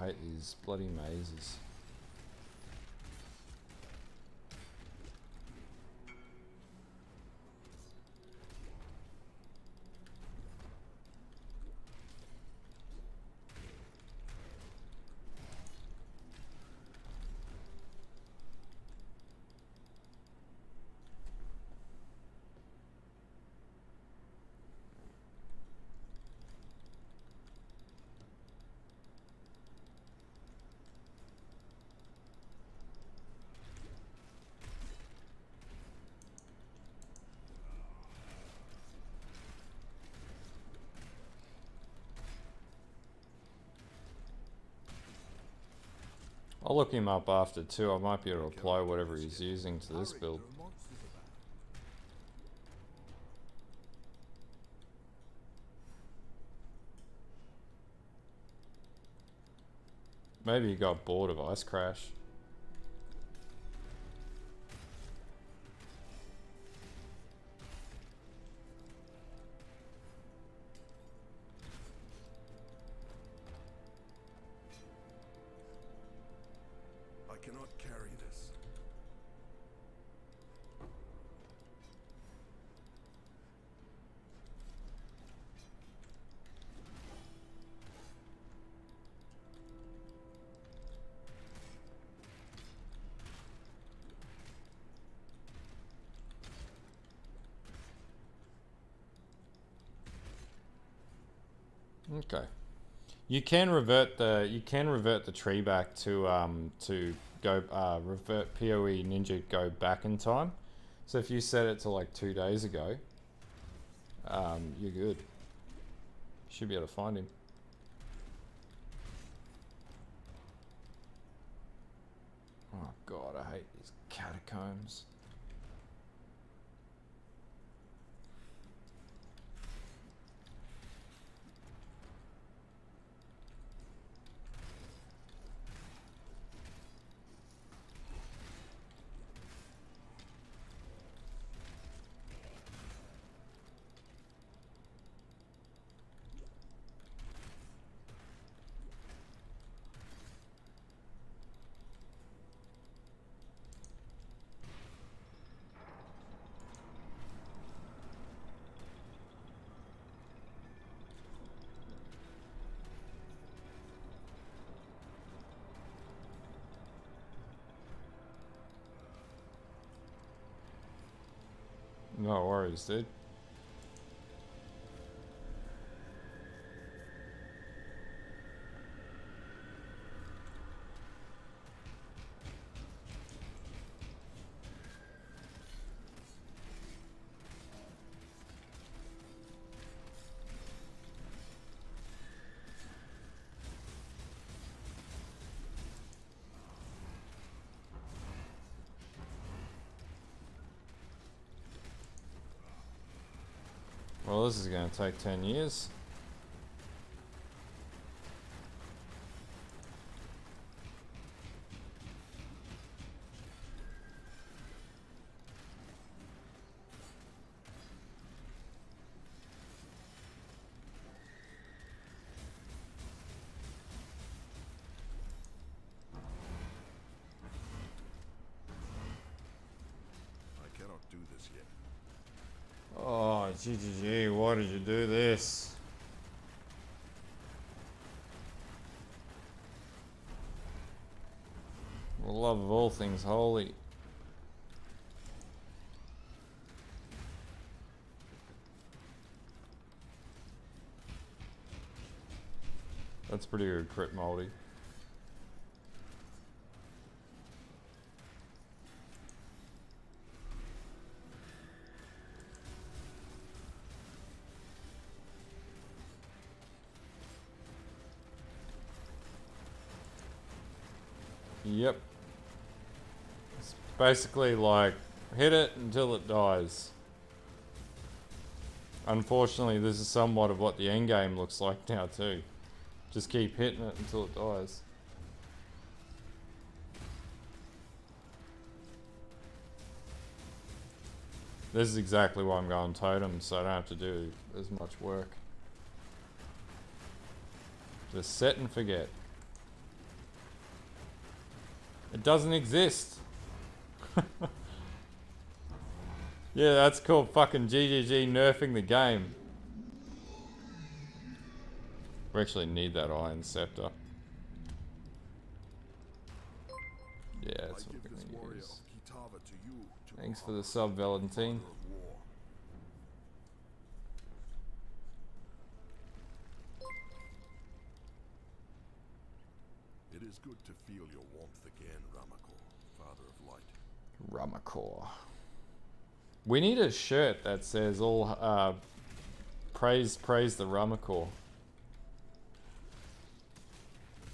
Speaker 2: I hate these bloody mazes. I'll look him up after too. I might be able to apply whatever he's using to this build. Maybe he got bored of Ice Crash.
Speaker 4: I cannot carry this.
Speaker 2: Okay. You can revert the tree back to go revert poe.ninja go back in time. So if you set it to like 2 days ago, you're good. Should be able to find him. Oh god, I hate these catacombs. No worries, dude. Well, this is going to take 10 years.
Speaker 4: I cannot do this yet.
Speaker 2: Oh, GGG, why did you do this? For the love of all things holy. That's pretty good crit multi. Yep. It's basically like hit it until it dies. Unfortunately, this is somewhat of what the endgame looks like now too. Just keep hitting it until it dies. This is exactly why I'm going totem, so I don't have to do as much work. Just set and forget. It doesn't exist. Yeah, that's called fucking GGG nerfing the game. We actually need that iron scepter. Yeah, that's what we're gonna use. Thanks for the sub, Valentine.
Speaker 4: It is good to feel your warmth again, Ramakor, Father of Light.
Speaker 2: Ramakor. We need a shirt that says all praise the Ramakor.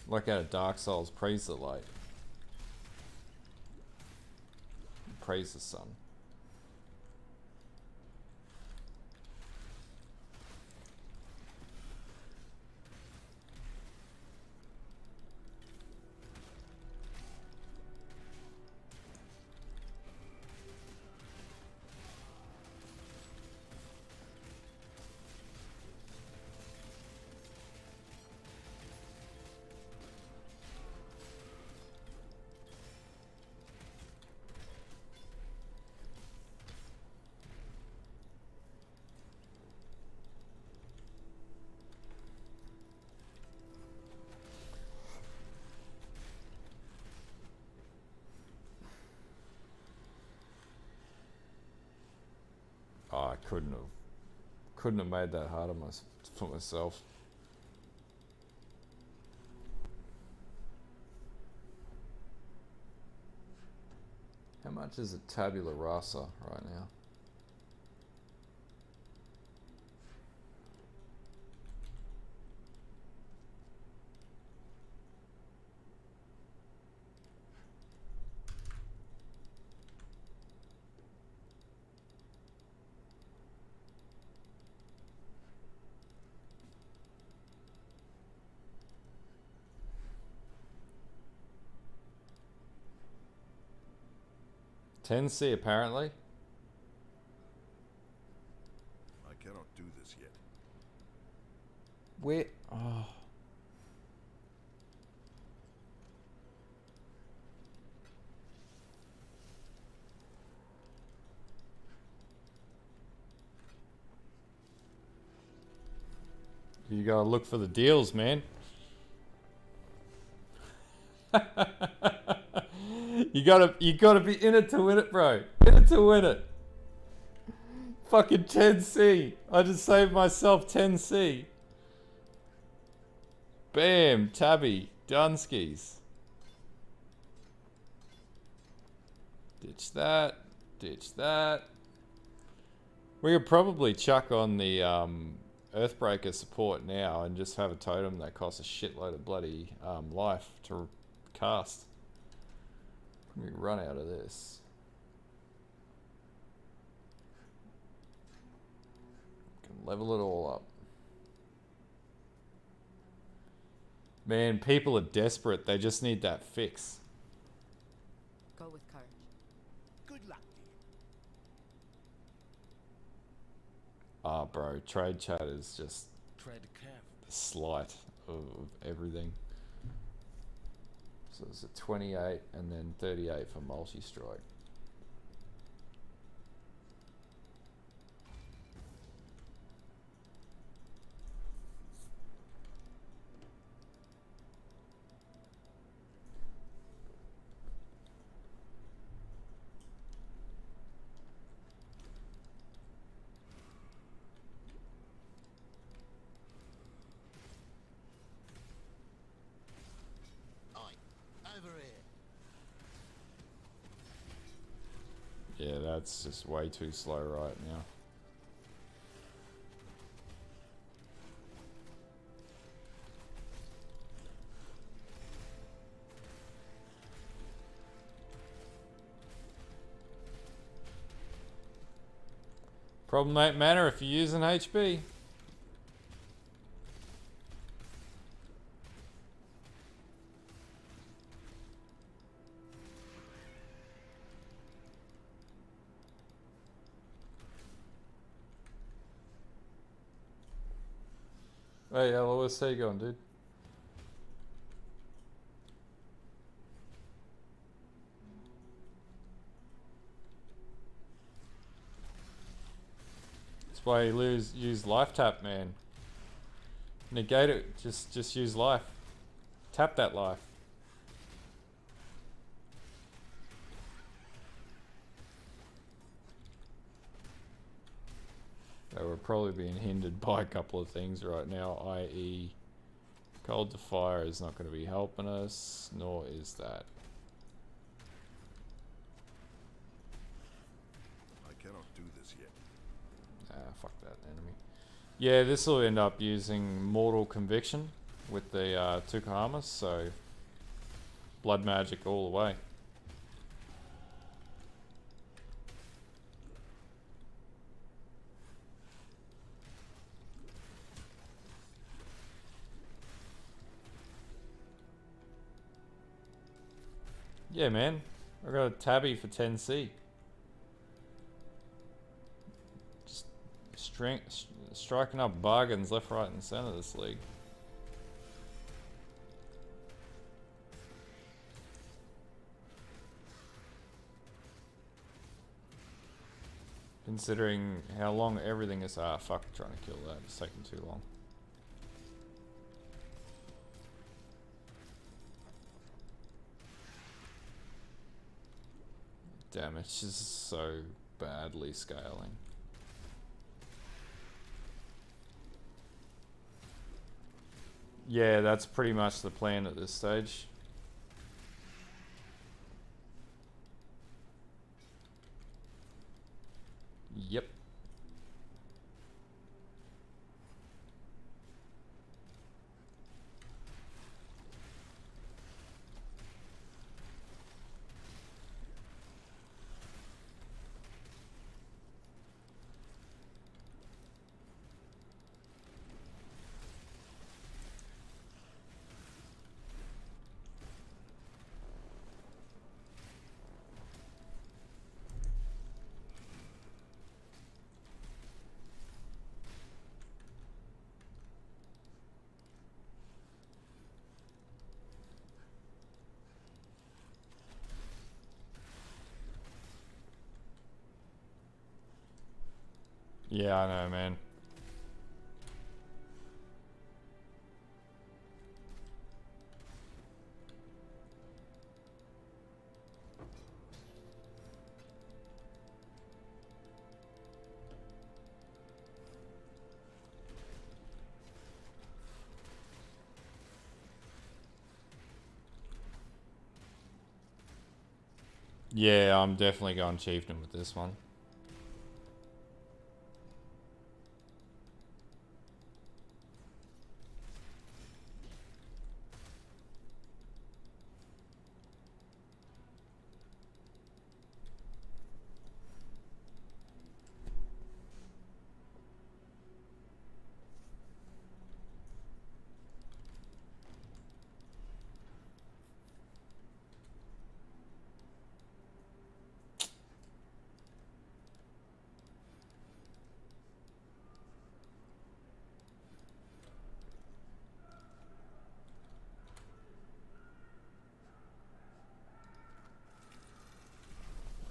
Speaker 2: Like out of Dark Souls, praise the light. Praise the sun. Oh, I couldn't have made that harder for myself. How much is a tabula rasa right now? $10C apparently.
Speaker 4: I cannot do this yet.
Speaker 2: Where? Oh. You gotta look for the deals, man. You gotta be in it to win it, bro. In it to win it. Fucking 10C. I just saved myself 10C. Bam, Tabby, Dunskies. Ditch that. Ditch that. We could probably chuck on the Earthbreaker support now and just have a totem that costs a shitload of bloody life to cast. We run out of this. Level it all up. Man, people are desperate. They just need that fix.
Speaker 3: Go with courage.
Speaker 5: Good luck to you.
Speaker 2: Ah, bro, trade chat is just
Speaker 6: Tread carefully.
Speaker 2: the slight of everything. So it's a 28 and then 38 for multi-strike.
Speaker 5: Over here.
Speaker 2: Yeah, that's just way too slow right now. Problem ain't matter if you're using HB. Hey, LOS, how you going, dude? That's why you use life tap, man. Negate it. Just use life. Tap that life. So we're probably being hindered by a couple of things right now, i.e. Cold to Fire is not going to be helping us, nor is that.
Speaker 4: I cannot do this yet.
Speaker 2: Ah, fuck that enemy. Yeah, this will end up using Mortal Conviction with the Tukahamas, so blood magic all the way. Yeah, man. I got a tabby for 10C. Just striking up bargains left, right, and center this league. Considering how long everything is. Ah, fuck, trying to kill that. It's taking too long. Damn, it's just so badly scaling. Yeah, that's pretty much the plan at this stage. Yep. Yeah, I know, man. Yeah, I'm definitely going chieftain with this one.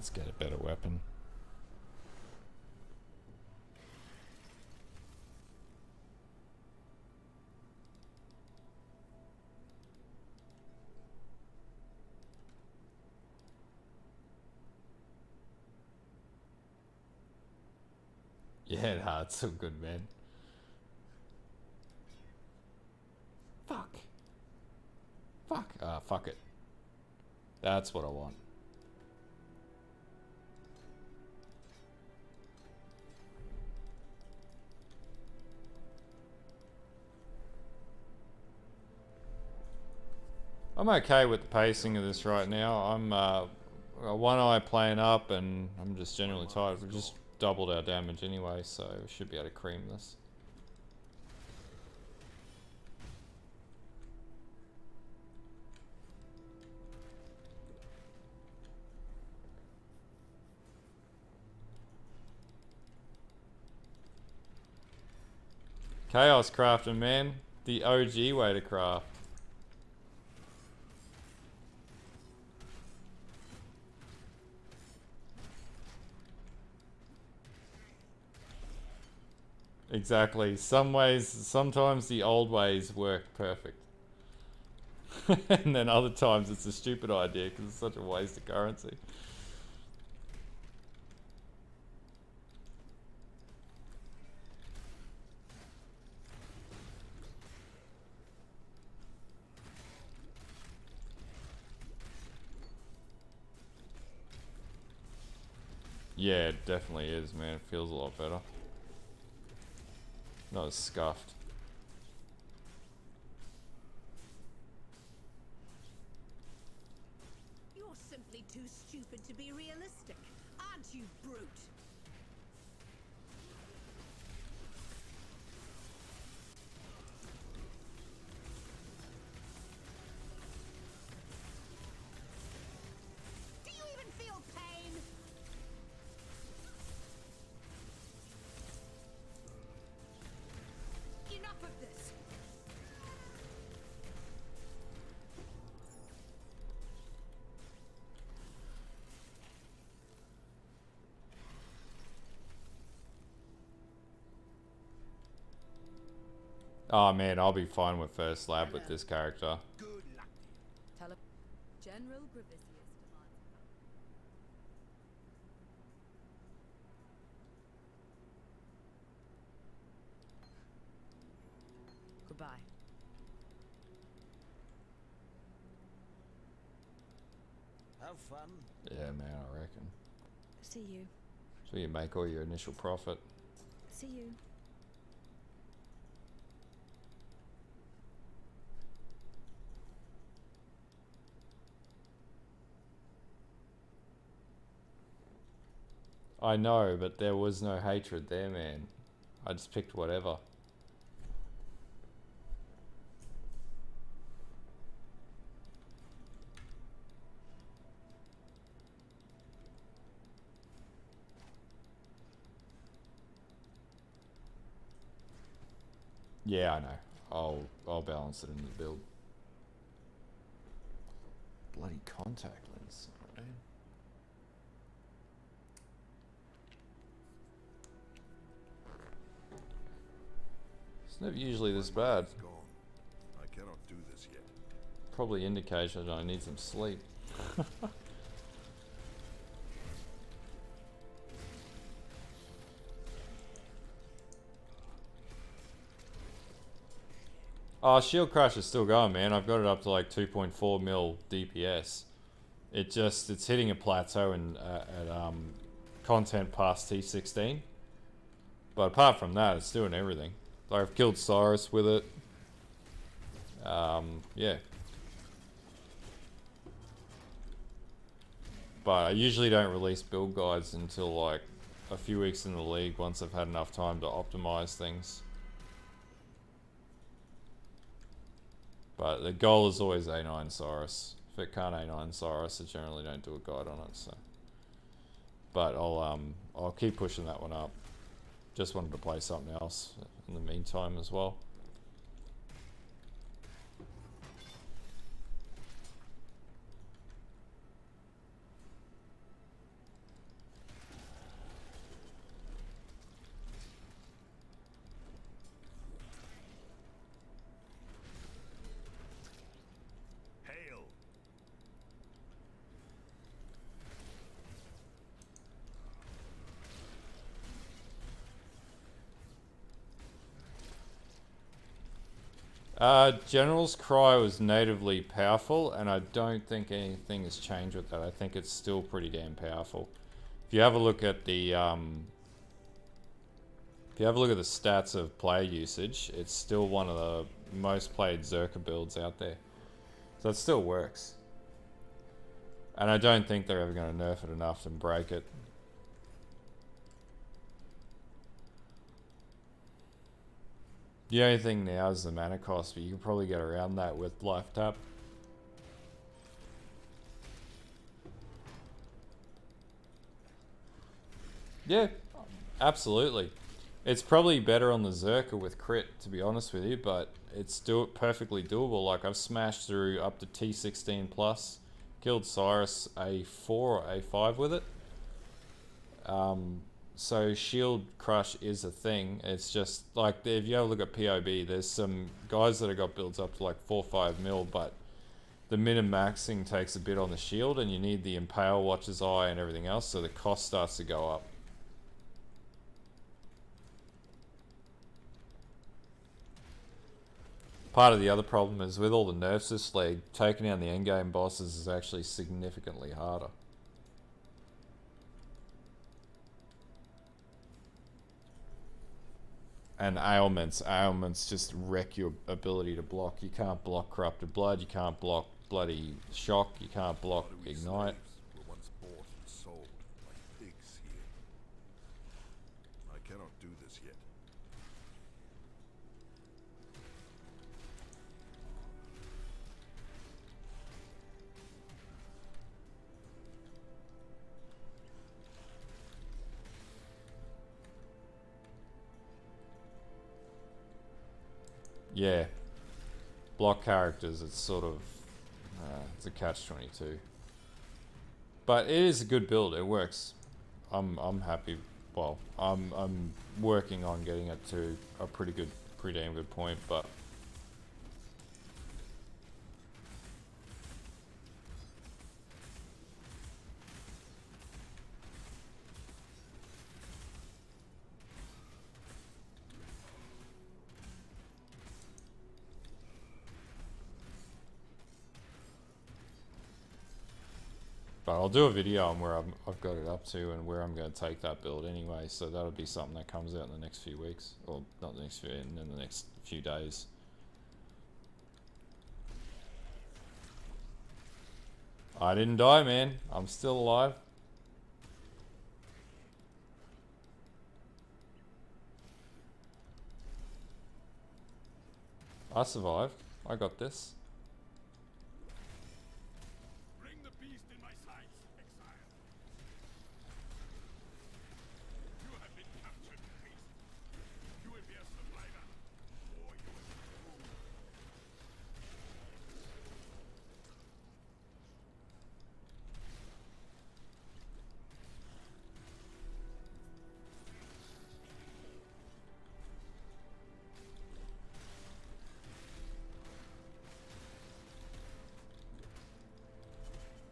Speaker 2: Let's get a better weapon. Yeah, nah, it's so good, man. Fuck. Fuck. Ah, fuck it. That's what I want. I'm okay with the pacing of this right now. I'm one eye playing up, and I'm just genuinely tired. We've just doubled our damage anyway, so we should be able to cream this. Chaos crafting, man. The OG way to craft. Exactly. Sometimes the old ways work perfect. And then other times it's a stupid idea because it's such a waste of currency. Yeah, it definitely is, man. It feels a lot better. Not as scuffed.
Speaker 1: You're simply too stupid to be realistic, aren't you, brute? Do you even feel pain? Enough of this.
Speaker 2: Oh man, I'll be fine with first lab with this character.
Speaker 3: General Gravisius demands. Goodbye.
Speaker 5: Have fun.
Speaker 2: Yeah, man, I reckon.
Speaker 3: See you.
Speaker 2: So you make all your initial profit.
Speaker 3: See you.
Speaker 2: I know, but there was no hatred there, man. I just picked whatever. Yeah, I know. I'll balance it in the build. Bloody contact lens, man. It's never usually this bad.
Speaker 4: Gone. I cannot do this yet.
Speaker 2: Probably indication that I need some sleep. Oh, Shield Crash is still going, man. I've got it up to like 2.4 mil DPS. It's hitting a plateau at content past T16. But apart from that, it's doing everything. Like I've killed Cyrus with it. Yeah. But I usually don't release build guides until like a few weeks in the league once I've had enough time to optimize things. But the goal is always A9 Cyrus. If it can't A9 Cyrus, I generally don't do a guide on it. So, but I'll keep pushing that one up. Just wanted to play something else in the meantime as well. General's Cry was natively powerful, and I don't think anything has changed with that. I think it's still pretty damn powerful. If you have a look at the stats of player usage, it's still one of the most played Zerka builds out there. So it still works. And I don't think they're ever going to nerf it enough and break it. The only thing now is the mana cost, but you can probably get around that with life tap. Yeah, absolutely. It's probably better on the Zerka with crit, to be honest with you, but it's still perfectly doable. Like, I've smashed through up to T16 plus, killed Cyrus A4 or A5 with it. So shield crush is a thing. It's just like, if you have a look at POB, there's some guys that have got builds up to like 4 or 5 mil, but the min-maxing takes a bit on the shield, and you need the Impale Watcher's Eye and everything else, so the cost starts to go up. Part of the other problem is with all the nerfs this league, taking down the endgame bosses is actually significantly harder. And ailments just wreck your ability to block. You can't block Corrupted Blood, you can't block bloody Shock, you can't block Ignite.
Speaker 4: Were once bought and sold like pigs here. I cannot do this yet.
Speaker 2: Yeah. Block characters, it's sort of... it's a catch-22. But it is a good build, it works. I'm happy. Well, I'm working on getting it to a pretty damn good point, but... But I'll do a video on where I've got it up to and where I'm going to take that build anyway, so that'll be something that comes out in the next few weeks. Or not the next few, in the next few days. I didn't die, man. I'm still alive. I survived. I got this.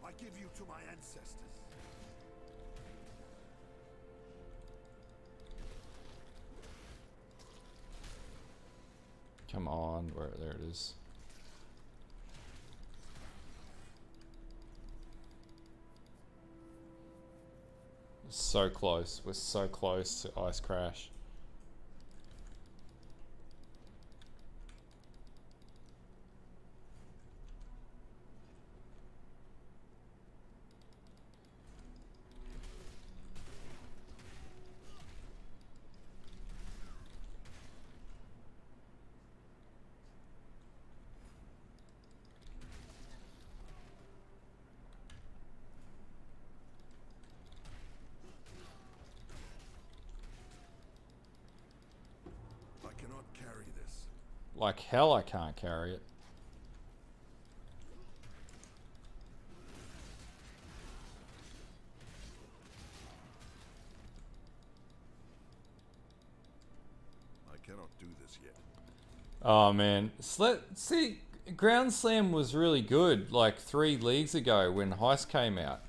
Speaker 4: I give you to my ancestors.
Speaker 2: Come on, there it is. So close. We're so close to Ice Crash.
Speaker 4: I cannot carry this.
Speaker 2: Like hell I can't carry it.
Speaker 4: I cannot do this yet.
Speaker 2: Oh man, see, Ground Slam was really good like 3 leagues ago when Heist came out.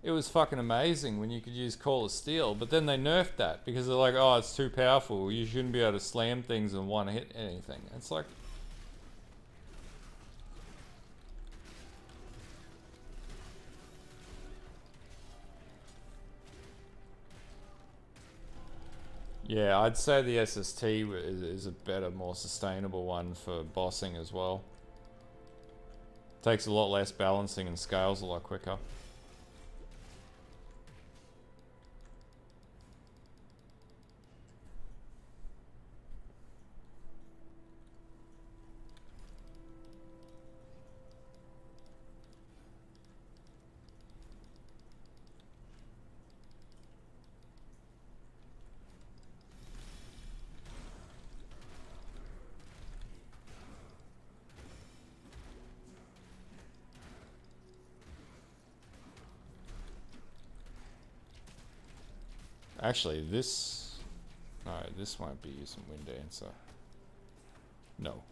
Speaker 2: It was fucking amazing when you could use Call of Steel, but then they nerfed that because they're like, oh, it's too powerful. You shouldn't be able to slam things and one hit anything. It's like, Yeah, I'd say the SST is a better, more sustainable one for bossing as well. Takes a lot less balancing and scales a lot quicker. Actually, this... No, this won't be using Wind Dancer. No.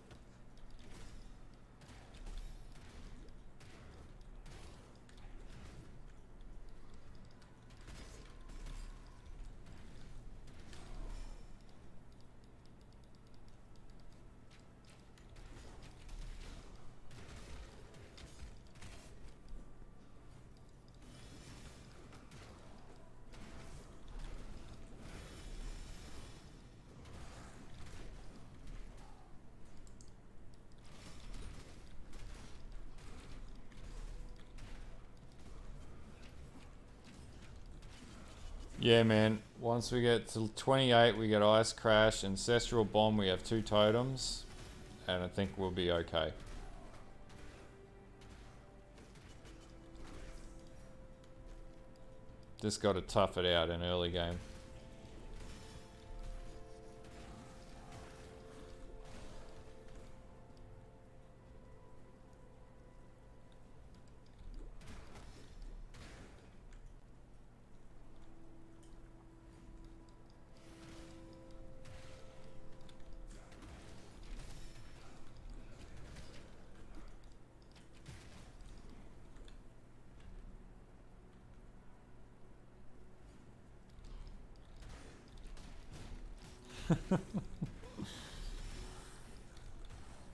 Speaker 2: Yeah, man. Once we get to 28, we get Ice Crash, Ancestral Bomb, we have 2 totems, and I think we'll be okay. Just got to tough it out in early game.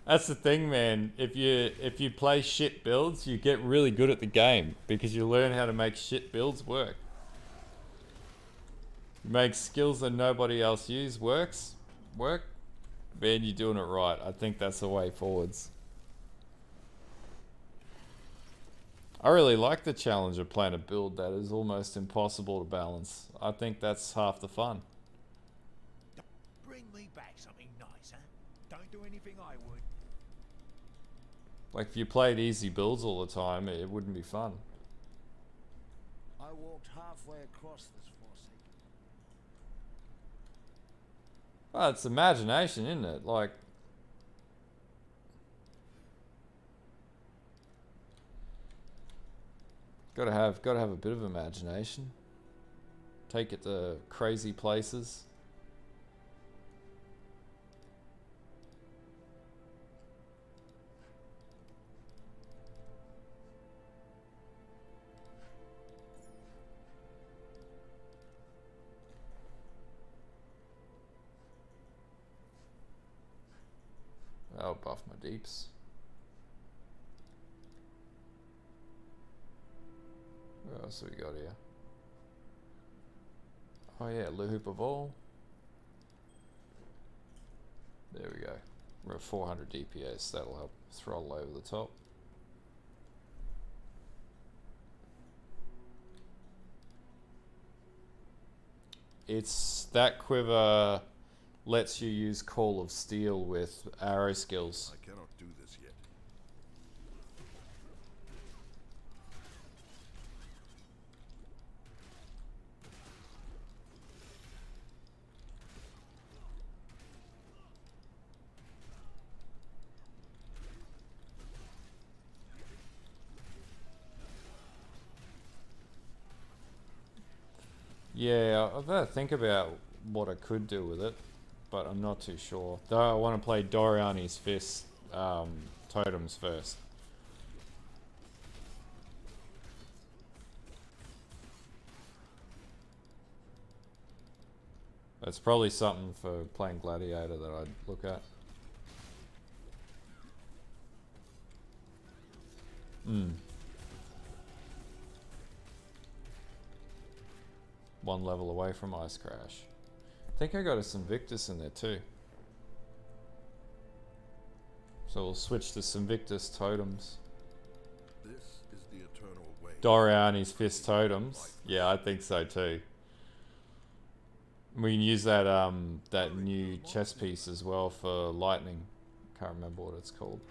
Speaker 2: That's the thing, man. If you play shit builds, you get really good at the game because you learn how to make shit builds work. You make skills that nobody else work. Man, you're doing it right. I think that's the way forwards. I really like the challenge of playing a build that is almost impossible to balance. I think that's half the fun.
Speaker 5: Bring me back something nice, huh? Don't do anything I would.
Speaker 2: Like if you played easy builds all the time, it wouldn't be fun.
Speaker 7: I walked halfway across this foresee.
Speaker 2: Well, it's imagination, isn't it? Like, gotta have a bit of imagination. Take it to crazy places. I'll buff my deeps. What else have we got here? Oh yeah, Loop of All. There we go. We're at 400 DPS. That'll help throttle over the top. It's that quiver lets you use Call of Steel with arrow skills.
Speaker 4: I cannot do this yet.
Speaker 2: Yeah, I've got to think about what I could do with it, but I'm not too sure. Though I want to play Doriani's Fist totems first. That's probably something for playing Gladiator that I'd look at. One level away from Ice Crash. I think I got a Invictus in there too. So we'll switch to Invictus totems.
Speaker 4: This is the eternal way.
Speaker 2: Doriani's Fist totems. Yeah, I think so too. We can use that that new chess piece as well for lightning. Can't remember what it's called.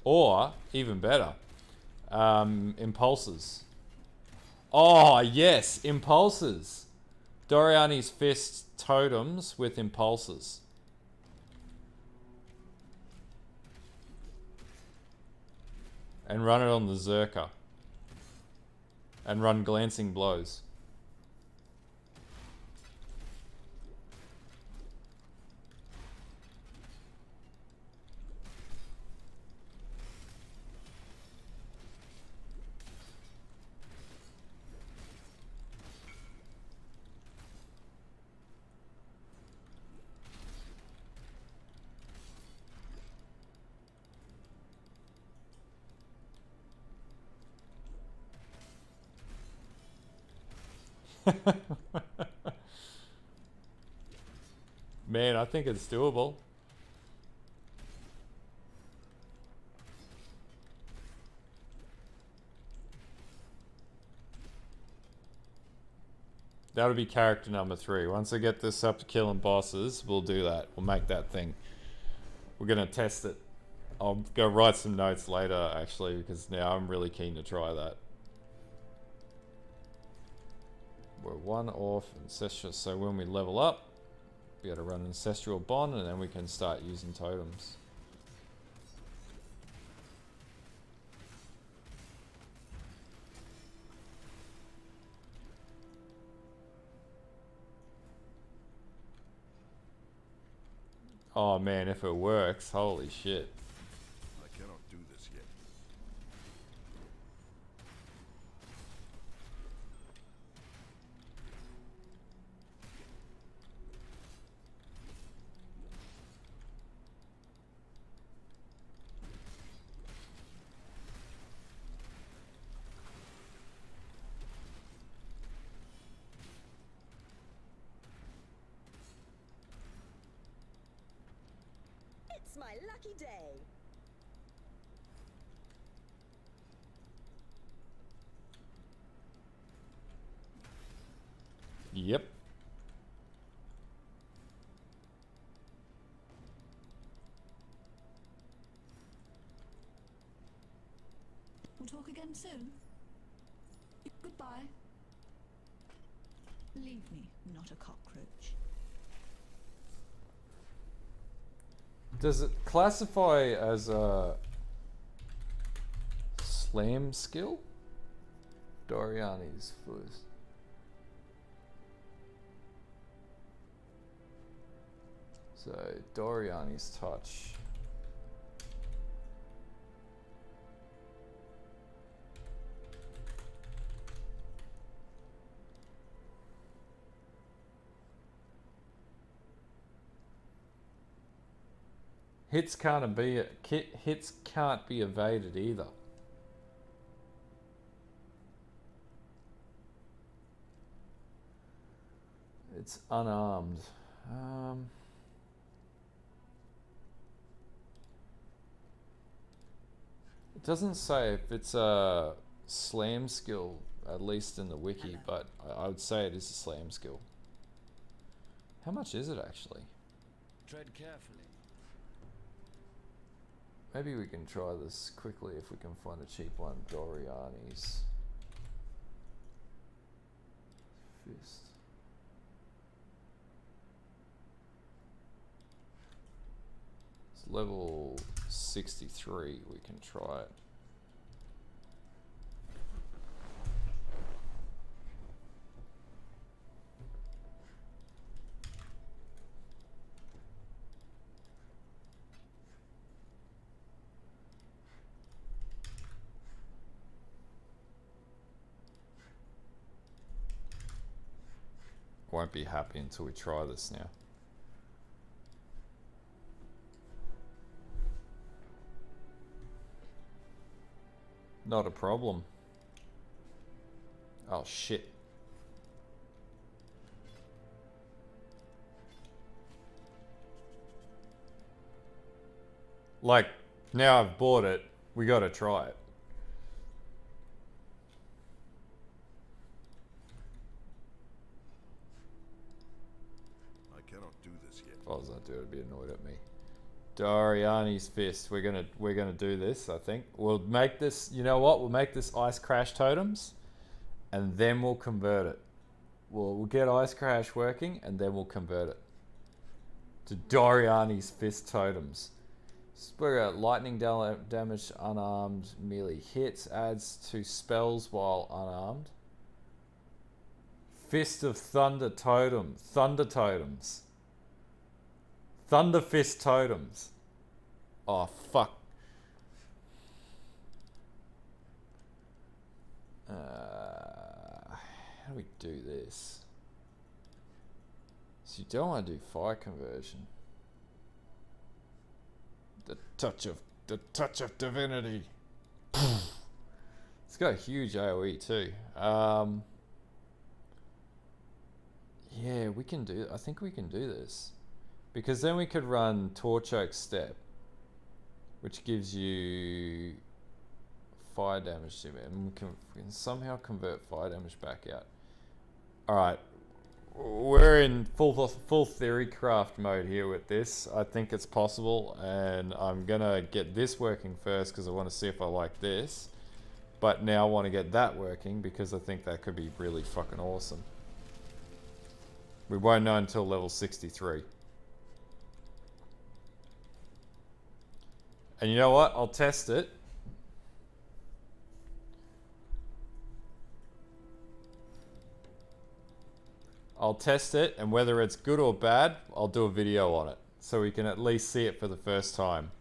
Speaker 2: Or even better, impulses. Oh yes, impulses. Doriani's Fist totems with impulses. And run it on the Zerker. And run glancing blows. Man, I think it's doable. That'll be character number 3. Once I get this up to killing bosses, we'll do that. We'll make that thing. We're gonna test it. I'll go write some notes later, actually, because now I'm really keen to try that. We're 1 off Ancestral, so when we level up, be able to run Ancestral Bond, and then we can start using totems. Oh man, if it works, holy shit.
Speaker 4: I cannot do this yet.
Speaker 3: It's my lucky day.
Speaker 2: Yep.
Speaker 8: We'll talk again soon. Goodbye. Leave me, not a cockroach.
Speaker 2: Does it classify as a slam skill? Doriani's fuzz. So Doriani's touch. Hits can't be evaded either. It's unarmed. It doesn't say if it's a slam skill, at least in the wiki, but I would say it is a slam skill. How much is it actually?
Speaker 7: Tread carefully.
Speaker 2: Maybe we can try this quickly if we can find a cheap one. Doriani's Fist. It's level 63. We can try it. Won't be happy until we try this now. Not a problem. Oh shit. Like, now I've bought it, we gotta try it.
Speaker 4: I cannot do this yet.
Speaker 2: If I was not doing it, it'd be annoyed at me. Doriani's Fist. We're gonna do this, I think. We'll make this, you know what? We'll make this Ice Crash Totems, and then we'll convert it. We'll get Ice Crash working, and then we'll convert it to Doriani's Fist Totems. Lightning damage unarmed melee hits, adds to spells while unarmed. Fist of Thunder Totem. Thunder Totems. Thunder Fist Totems. Oh, fuck. How do we do this? So you don't want to do fire conversion. The touch of divinity. It's got a huge AoE too. Yeah, we can do. I think we can do this, because then we could run Torch Oak Step, which gives you fire damage to it, and we can somehow convert fire damage back out. All right, we're in full theory craft mode here with this. I think it's possible, and I'm gonna get this working first because I want to see if I like this. But now I want to get that working because I think that could be really fucking awesome. We won't know until level 63. And you know what? I'll test it. I'll test it, and whether it's good or bad, I'll do a video on it, so we can at least see it for the first time.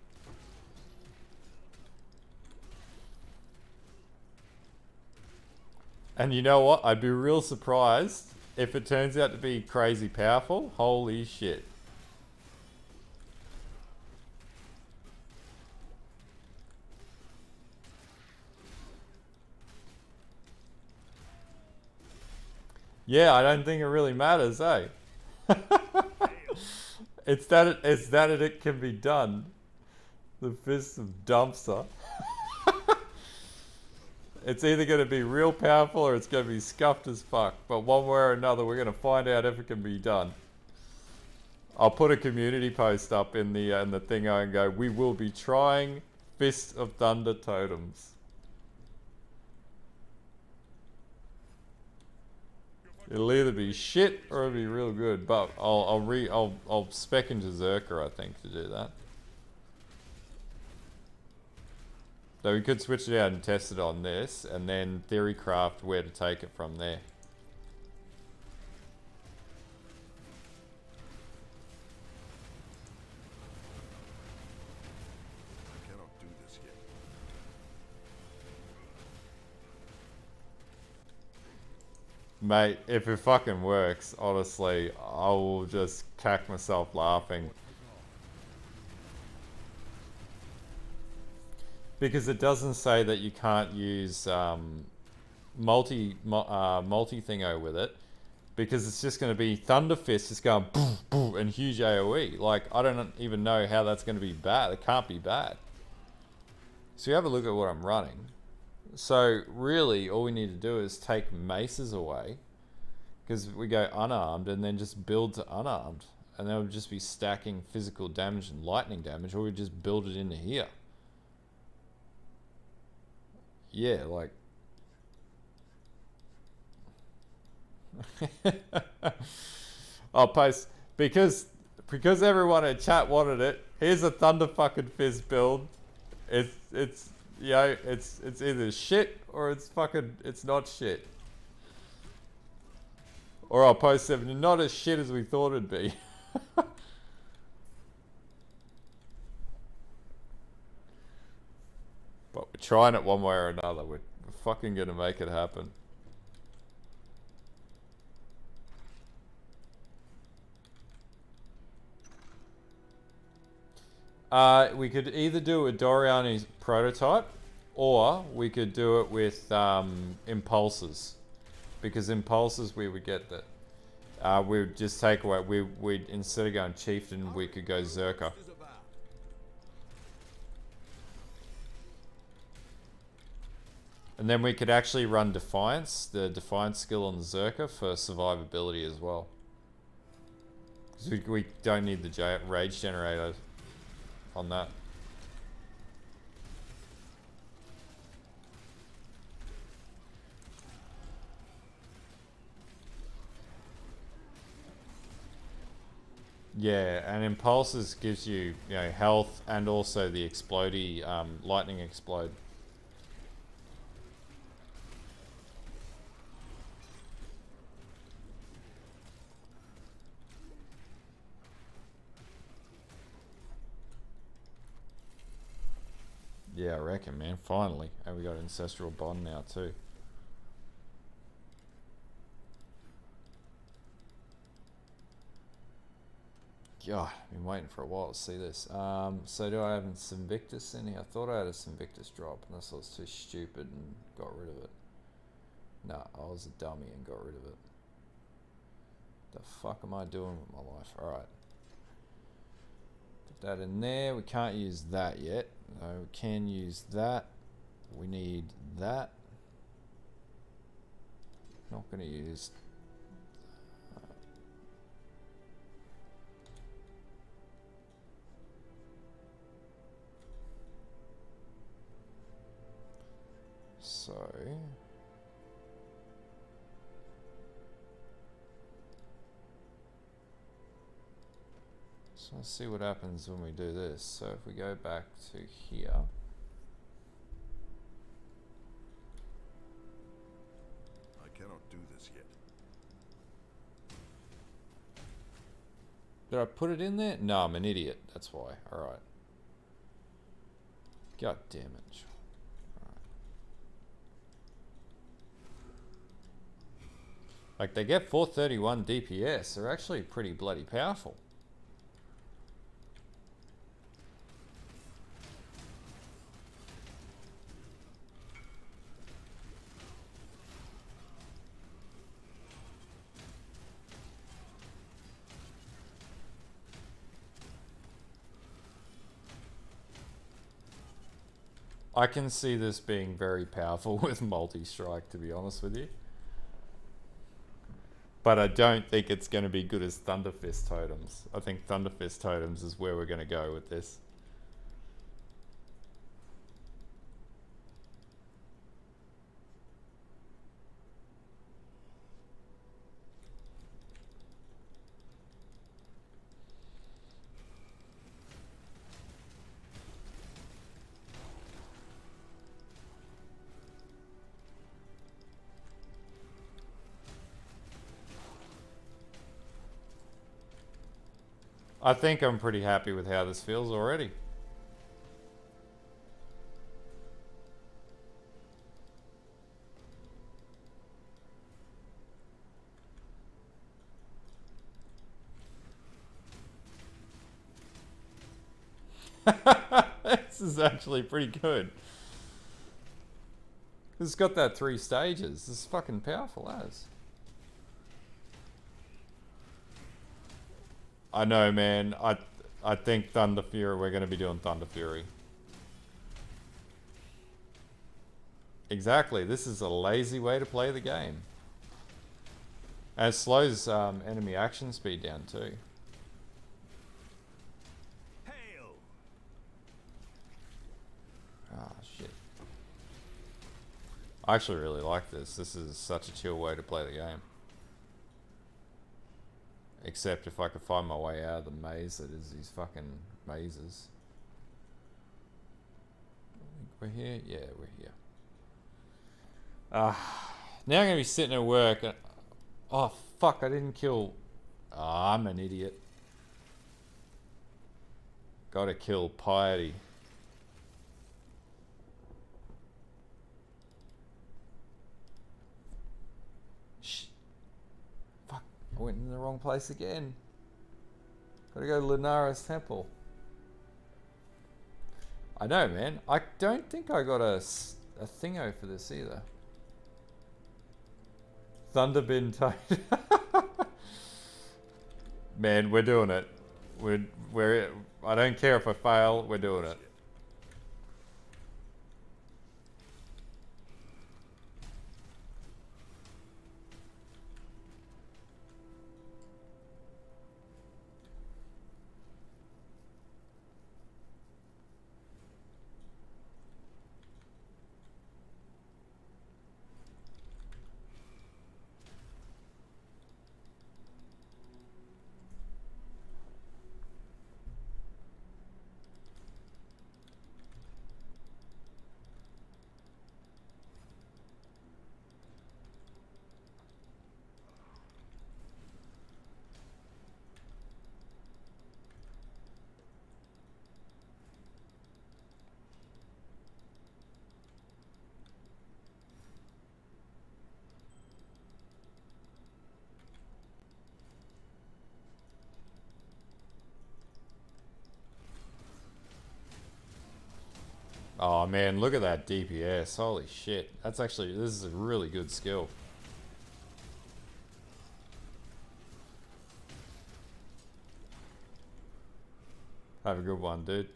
Speaker 2: And you know what? I'd be real surprised if it turns out to be crazy powerful. Holy shit. Yeah, I don't think it really matters, eh? It's that it can be done. The Fist of Dumpster. It's either going to be real powerful or it's going to be scuffed as fuck. But one way or another, we're going to find out if it can be done. I'll put a community post up in the thing and go, we will be trying Fist of Thunder Totems. It'll either be shit or it'll be real good, but I'll spec into Zerker, I think, to do that. So we could switch it out and test it on this, and then theorycraft where to take it from there.
Speaker 4: I cannot do this yet.
Speaker 2: Mate, if it fucking works, honestly, I will just cack myself laughing. Because it doesn't say that you can't use multi-thingo with it. Because it's just going to be Thunder Fist just going boom, boom, and huge AoE. Like, I don't even know how that's going to be bad. It can't be bad. So you have a look at what I'm running. So really, all we need to do is take maces away. Because we go unarmed and then just build to unarmed. And then we'll just be stacking physical damage and lightning damage. Or we just build it into here. Yeah, like... I'll post... Because everyone in chat wanted it, here's a Thunder fucking Fizz build. It's you know, it's either shit or it's not shit. Or I'll post them, not as shit as we thought it'd be. But we're trying it one way or another. We're fucking gonna make it happen. We could either do it with Doriani's prototype, or we could do it with impulses. Because impulses, we would get that. We would just take away. We'd instead of going chieftain, we could go Zerker. And then we could actually run Defiance, the Defiance skill on the Zerka for survivability as well. Because we don't need the Rage Generator on that. Yeah, and Impulses gives you, you know, health and also the explodey, lightning explode. Yeah, I reckon, man. Finally. And we got Ancestral Bond now, too. God, I've been waiting for a while to see this. So do I have some Invictus in here? I thought I had a Invictus drop, unless I was too stupid and got rid of it. No, I was a dummy and got rid of it. The fuck am I doing with my life? Alright. Put that in there. We can't use that yet. No, we can use that. We need that. Not going to use... So... So let's see what happens when we do this. So if we go back to here...
Speaker 4: I cannot do this yet.
Speaker 2: Did I put it in there? No, I'm an idiot. That's why. Alright. God damn it. Alright. Like, they get 431 DPS. They're actually pretty bloody powerful. I can see this being very powerful with multi-strike, to be honest with you. But I don't think it's going to be good as Thunderfist Totems. I think Thunderfist Totems is where we're going to go with this. I think I'm pretty happy with how this feels already. This is actually pretty good. It's got that 3 stages. This is fucking powerful as. I know, man. I think Thunder Fury, we're going to be doing Thunder Fury. Exactly. This is a lazy way to play the game. And it slows enemy action speed down too.
Speaker 6: Hail!
Speaker 2: Ah, shit. I actually really like this. This is such a chill way to play the game. Except if I could find my way out of the maze that is these fucking mazes. We're here? Yeah, we're here. Now I'm going to be sitting at work and... Oh, fuck, I didn't kill... Oh, I'm an idiot. Gotta kill Piety. I went in the wrong place again. Gotta go to Lunara's temple. I know, man. I don't think I got a thingo for this either. Thunderbin Toad. Man, we're doing it. We're I don't care if I fail, we're doing it. Oh man, look at that DPS. Holy shit. That's actually, this is a really good skill. Have a good one, dude.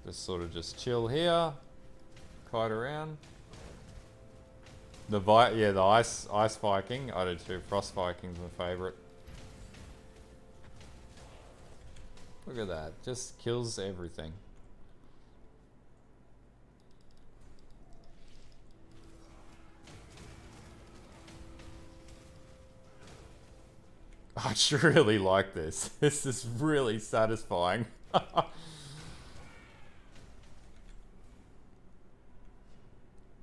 Speaker 2: Just sort of just chill here, kite around. The ice Viking. I do too. Frost Viking's my favorite. Look at that, just kills everything. I just really like this. This is really satisfying.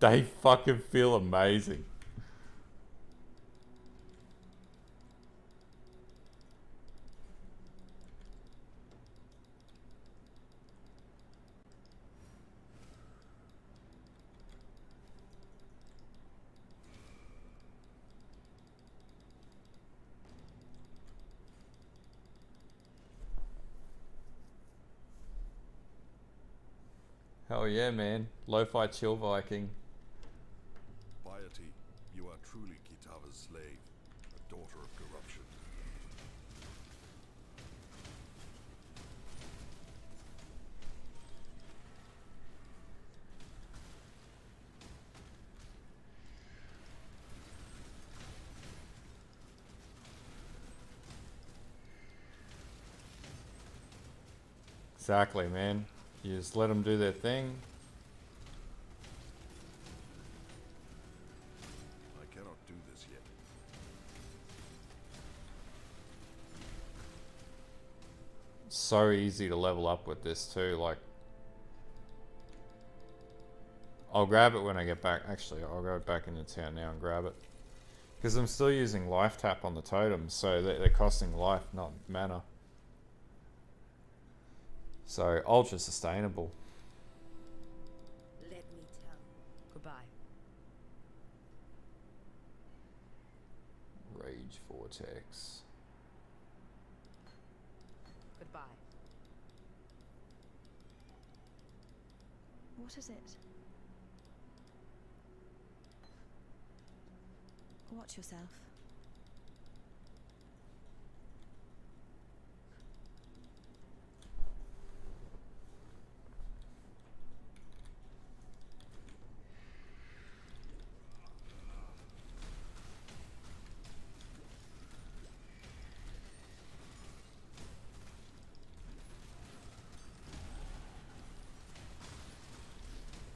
Speaker 2: They fucking feel amazing. Hell yeah, man. Lo-fi chill Viking.
Speaker 4: Piety, you are truly Kitava's slave, a daughter of corruption.
Speaker 2: Exactly, man. You just let them do their thing.
Speaker 4: I cannot do this yet.
Speaker 2: So easy to level up with this too, like I'll grab it when I get back. Actually, I'll go back into town now and grab it. Because I'm still using life tap on the totems, so they're costing life, not mana. So, ultra sustainable.
Speaker 1: Let me tell. Goodbye.
Speaker 2: Rage Vortex.
Speaker 1: Goodbye.
Speaker 8: What is it? Watch yourself.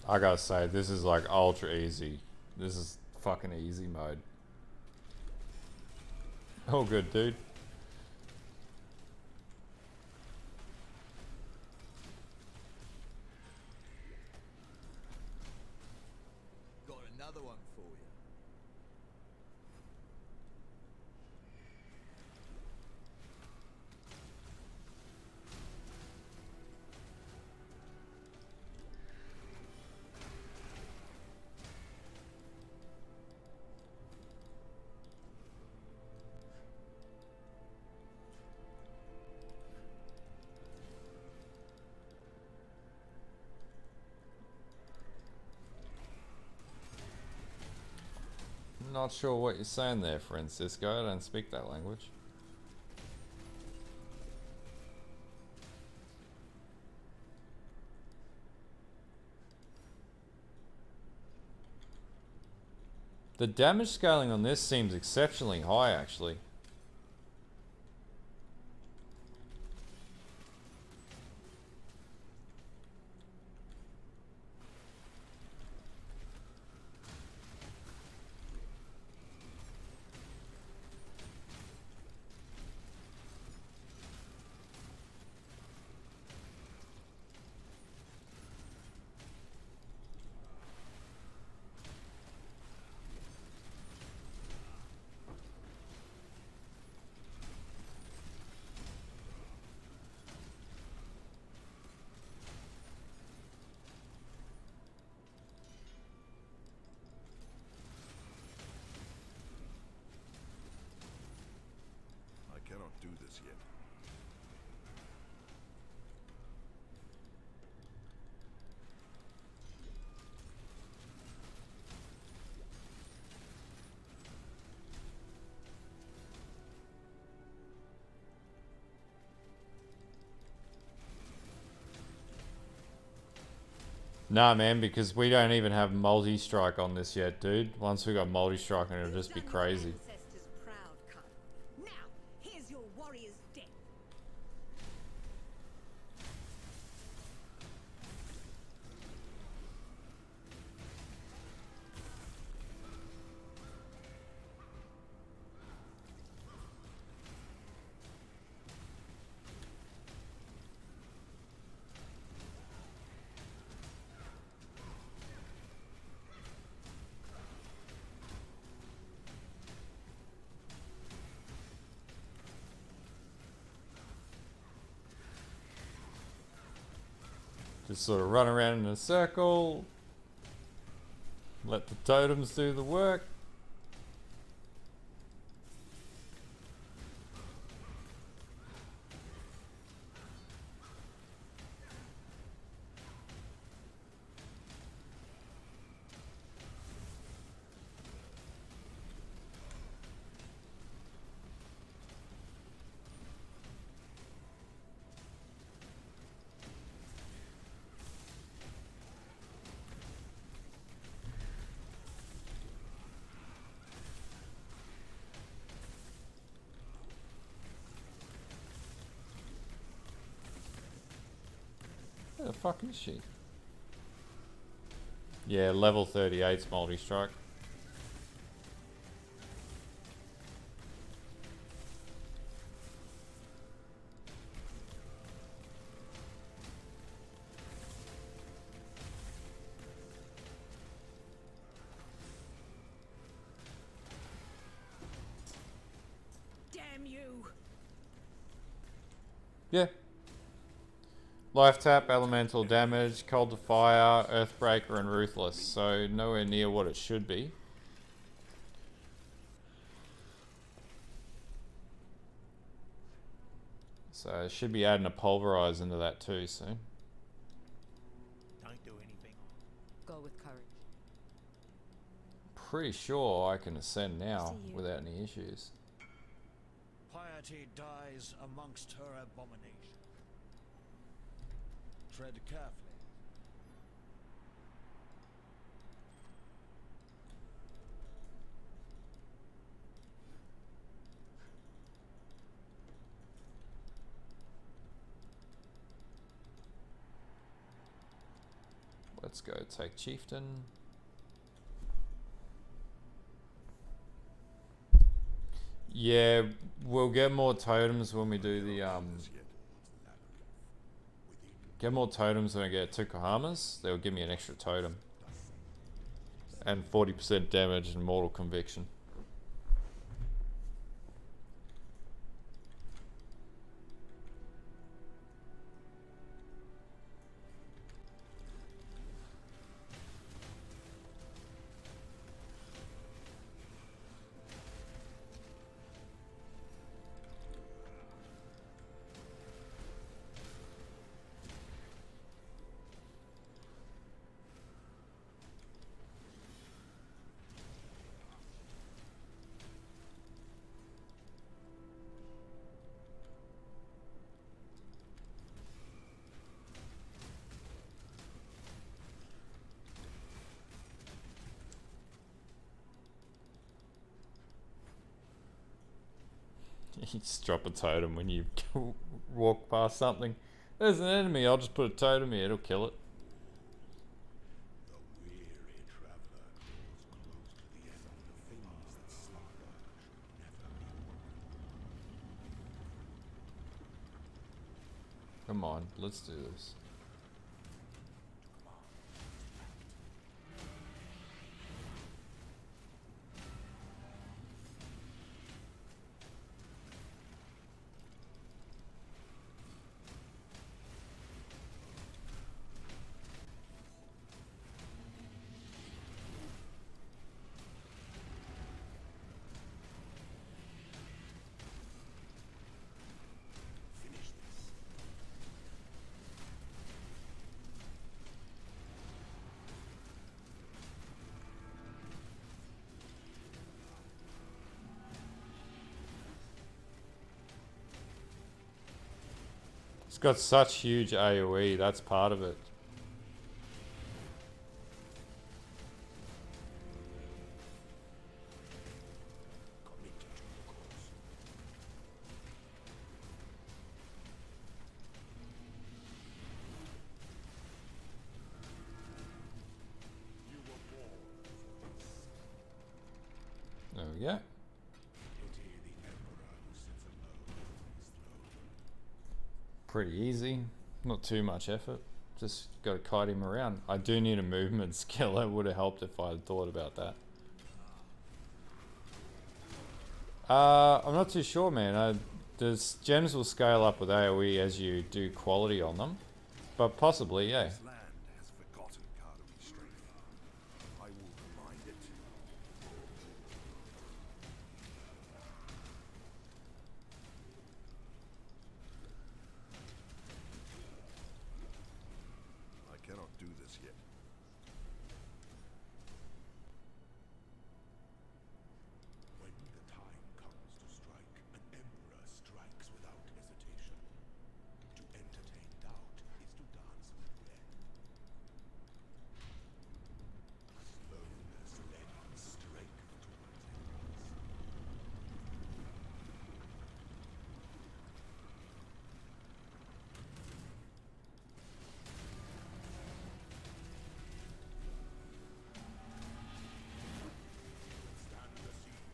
Speaker 2: I gotta say, this is like ultra easy. This is fucking easy mode. Oh, good, dude.
Speaker 9: Got another one for you.
Speaker 2: Not sure what you're saying there, Francisco. I don't speak that language. The damage scaling on this seems exceptionally high, actually.
Speaker 4: do this yet.
Speaker 2: Nah, man, because we don't even have multi-strike on this yet, dude. Once we got multi-strike, it'll just be crazy.
Speaker 1: Ancestors' proud cut. Now, here's your warrior's death.
Speaker 2: Just sort of run around in a circle. Let the totems do the work. Where the fuck is she? Yeah, level 38's multi-strike.
Speaker 1: Damn you!
Speaker 2: Yeah. Life tap, elemental damage, cold to fire, earthbreaker, and ruthless. So nowhere near what it should be. So I should be adding a pulverize into that too soon.
Speaker 6: Don't do anything.
Speaker 1: Go with courage.
Speaker 2: Pretty sure I can ascend now without any issues.
Speaker 7: Piety dies amongst her abomination. Tread carefully.
Speaker 2: Let's go take Chieftain. Yeah, we'll get more totems when we do the get more totems when I get 2 Kohamas. They'll give me an extra totem. And 40% damage and mortal conviction. You just drop a totem when you walk past something. There's an enemy, I'll just put a totem here, it'll kill it.
Speaker 4: The weary traveler draws close to the end. The things that slumber should never be woken.
Speaker 2: Come on, let's do this. It's got such huge AoE, that's part of it. There we go. Pretty easy, not too much effort. Just got to kite him around. I do need a movement skill. It would have helped if I had thought about that. I'm not too sure, man. There's gems will scale up with AoE as you do quality on them, but possibly, yeah.
Speaker 4: This land has forgotten Kardui's strength. I will remind it. I cannot do this yet.
Speaker 5: When the time comes to strike, an emperor strikes without hesitation. To entertain doubt is to dance with red. Slowness lends strength to one's enemies. Stand the siege.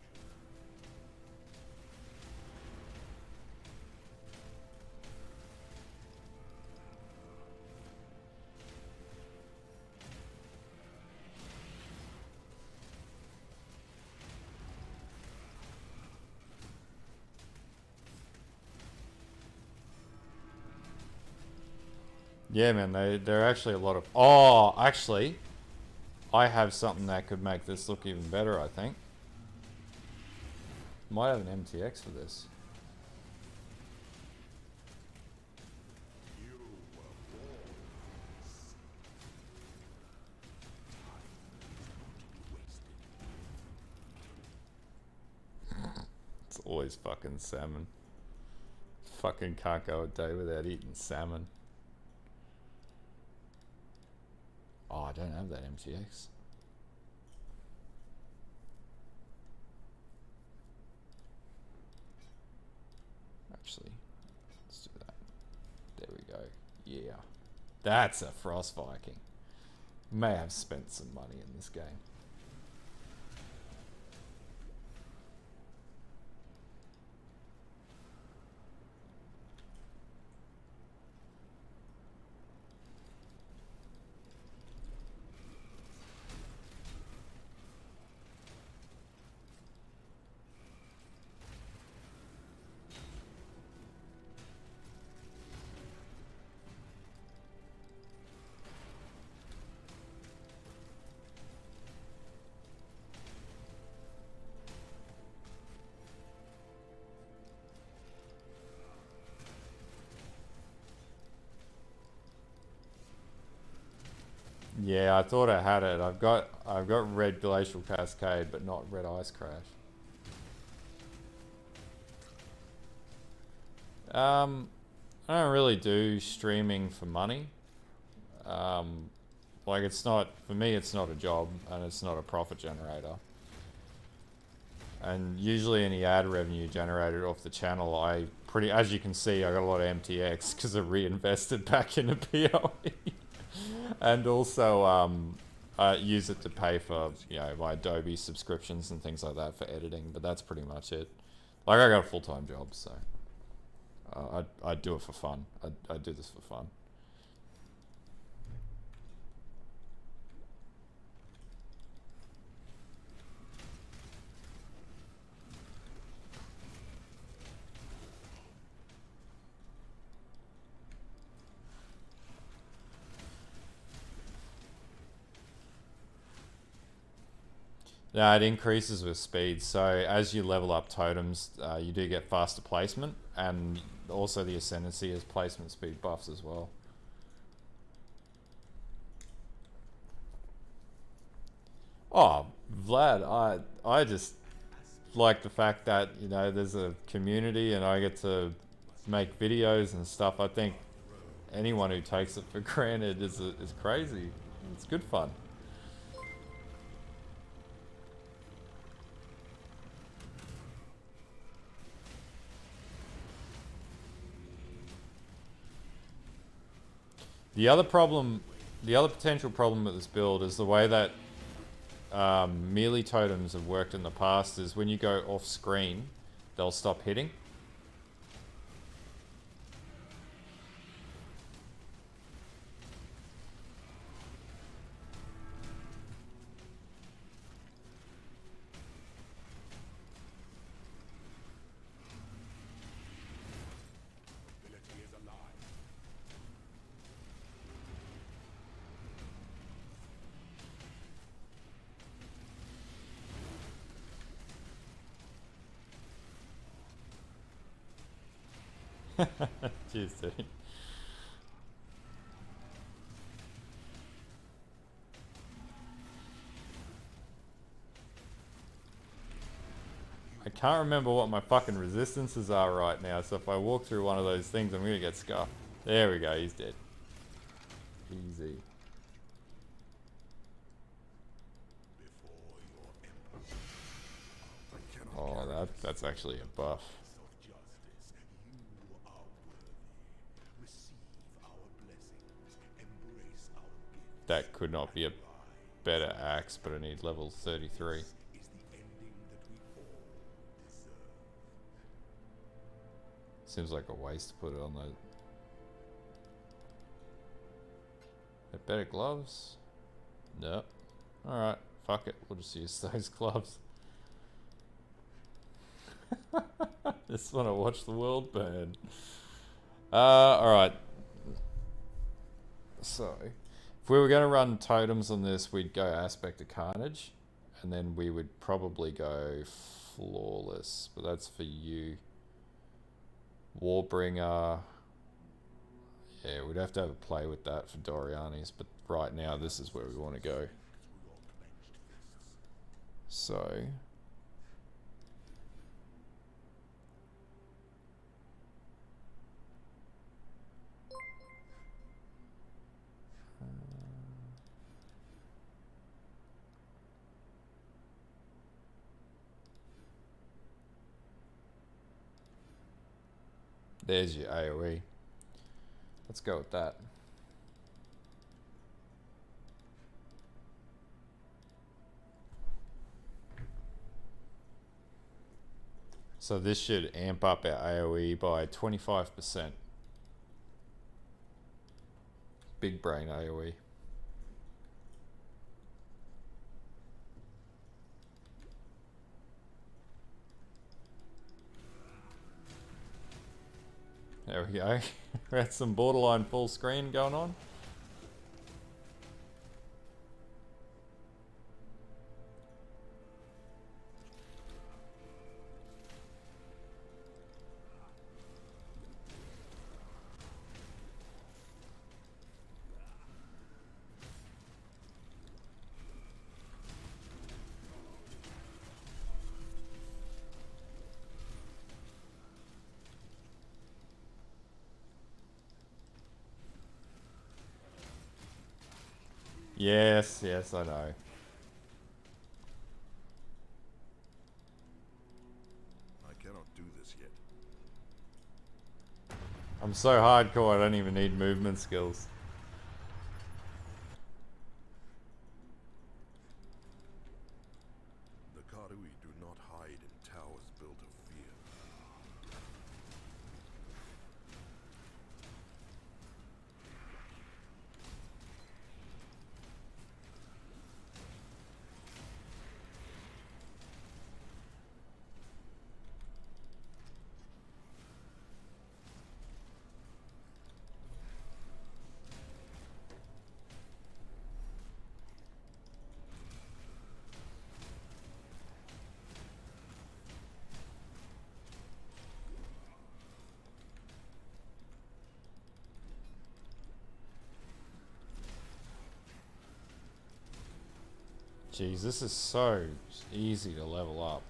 Speaker 2: Yeah, man, they're actually a lot of... Oh, actually, I have something that could make this look even better, I think. Might have an MTX for this.
Speaker 5: You were born. Time is not to be wasted.
Speaker 2: It's always fucking salmon. Fucking can't go a day without eating salmon. Oh, I don't have that MTX. Actually, let's do that. There we go. Yeah. That's a Frost Viking. May have spent some money in this game. Yeah, I thought I had it. I've got red glacial cascade, but not red ice crash. I don't really do streaming for money. Like it's not, for me it's not a job and it's not a profit generator. And usually any ad revenue generated off the channel, as you can see, I got a lot of MTX because I reinvested back into PoE. And also I use it to pay for, you know, my Adobe subscriptions and things like that for editing, but that's pretty much it. Like I got a full-time job, so I do it for fun. I do this for fun. Yeah, it increases with speed. So as you level up totems, you do get faster placement, and also the Ascendancy has placement speed buffs as well. Oh, Vlad, I just like the fact that, you know, there's a community and I get to make videos and stuff. I think anyone who takes it for granted is crazy. It's good fun. The other potential problem with this build is the way that melee totems have worked in the past is when you go off screen, they'll stop hitting.
Speaker 5: Ability is alive.
Speaker 2: Cheers, dude. I can't remember what my fucking resistances are right now, so if I walk through one of those things, I'm gonna get scuffed. There we go, he's dead. Easy.
Speaker 5: Before your emperor
Speaker 4: I cannot
Speaker 2: Oh,
Speaker 4: carry
Speaker 2: that's actually a buff.
Speaker 5: of justice, you are worthy. Receive our blessings. Embrace our gifts.
Speaker 2: That could not be a better axe, but I need level 33.
Speaker 5: Is the ending that we all deserve.
Speaker 2: Seems like a waste to put it on those. Better gloves? Nope. Alright, fuck it. We'll just use those gloves. Just want to watch the world burn. Alright. So, if we were going to run totems on this, we'd go Aspect of Carnage. And then we would probably go Flawless. But that's for you. Warbringer. Yeah, we'd have to have a play with that for Doriani's, but right now this is where we want to go. So... there's your AoE. Let's go with that. So this should amp up our AoE by 25%. Big brain AoE. There we go. We had some borderline full screen going on. Yes, yes, I know.
Speaker 4: I cannot do this yet.
Speaker 2: I'm so hardcore I don't even need movement skills.
Speaker 4: The Karui do not hide in towers built of fear.
Speaker 2: Jeez, this is so easy to level up.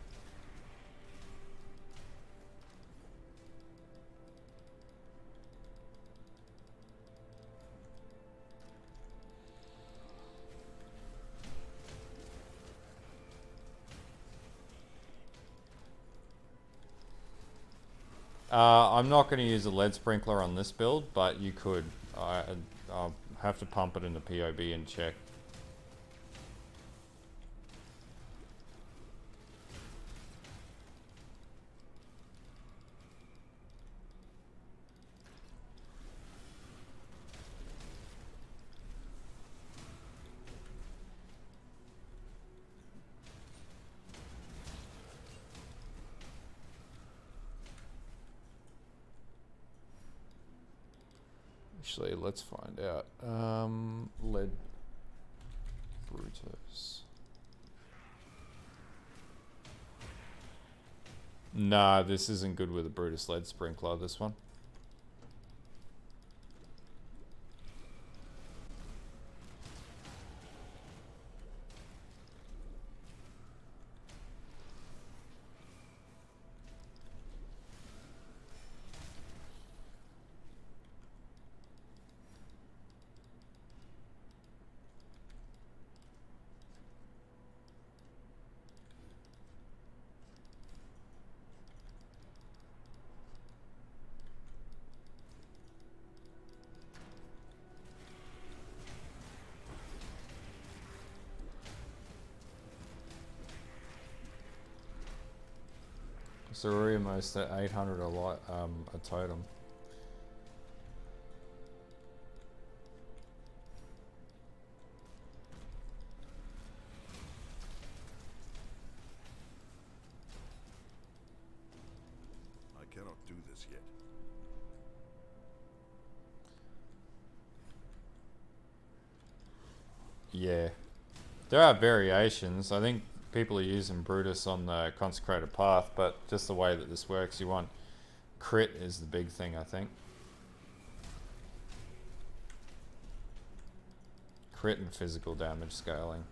Speaker 2: I'm not going to use a lead sprinkler on this build, but you could. I'll have to pump it in the POB and check. Actually, let's find out. Lead Brutus. Nah, this isn't good with a Brutus lead sprinkler, this one. So we're almost at 800 a totem.
Speaker 4: I cannot do this yet.
Speaker 2: Yeah. There are variations. I think people are using Brutus on the Consecrated Path, but just the way that this works, you want crit is the big thing, I think. Crit and physical damage scaling.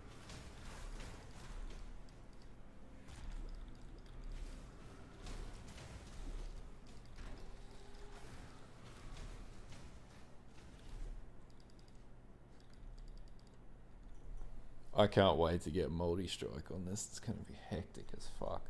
Speaker 2: I can't wait to get multi-strike on this. It's going to be hectic as fuck.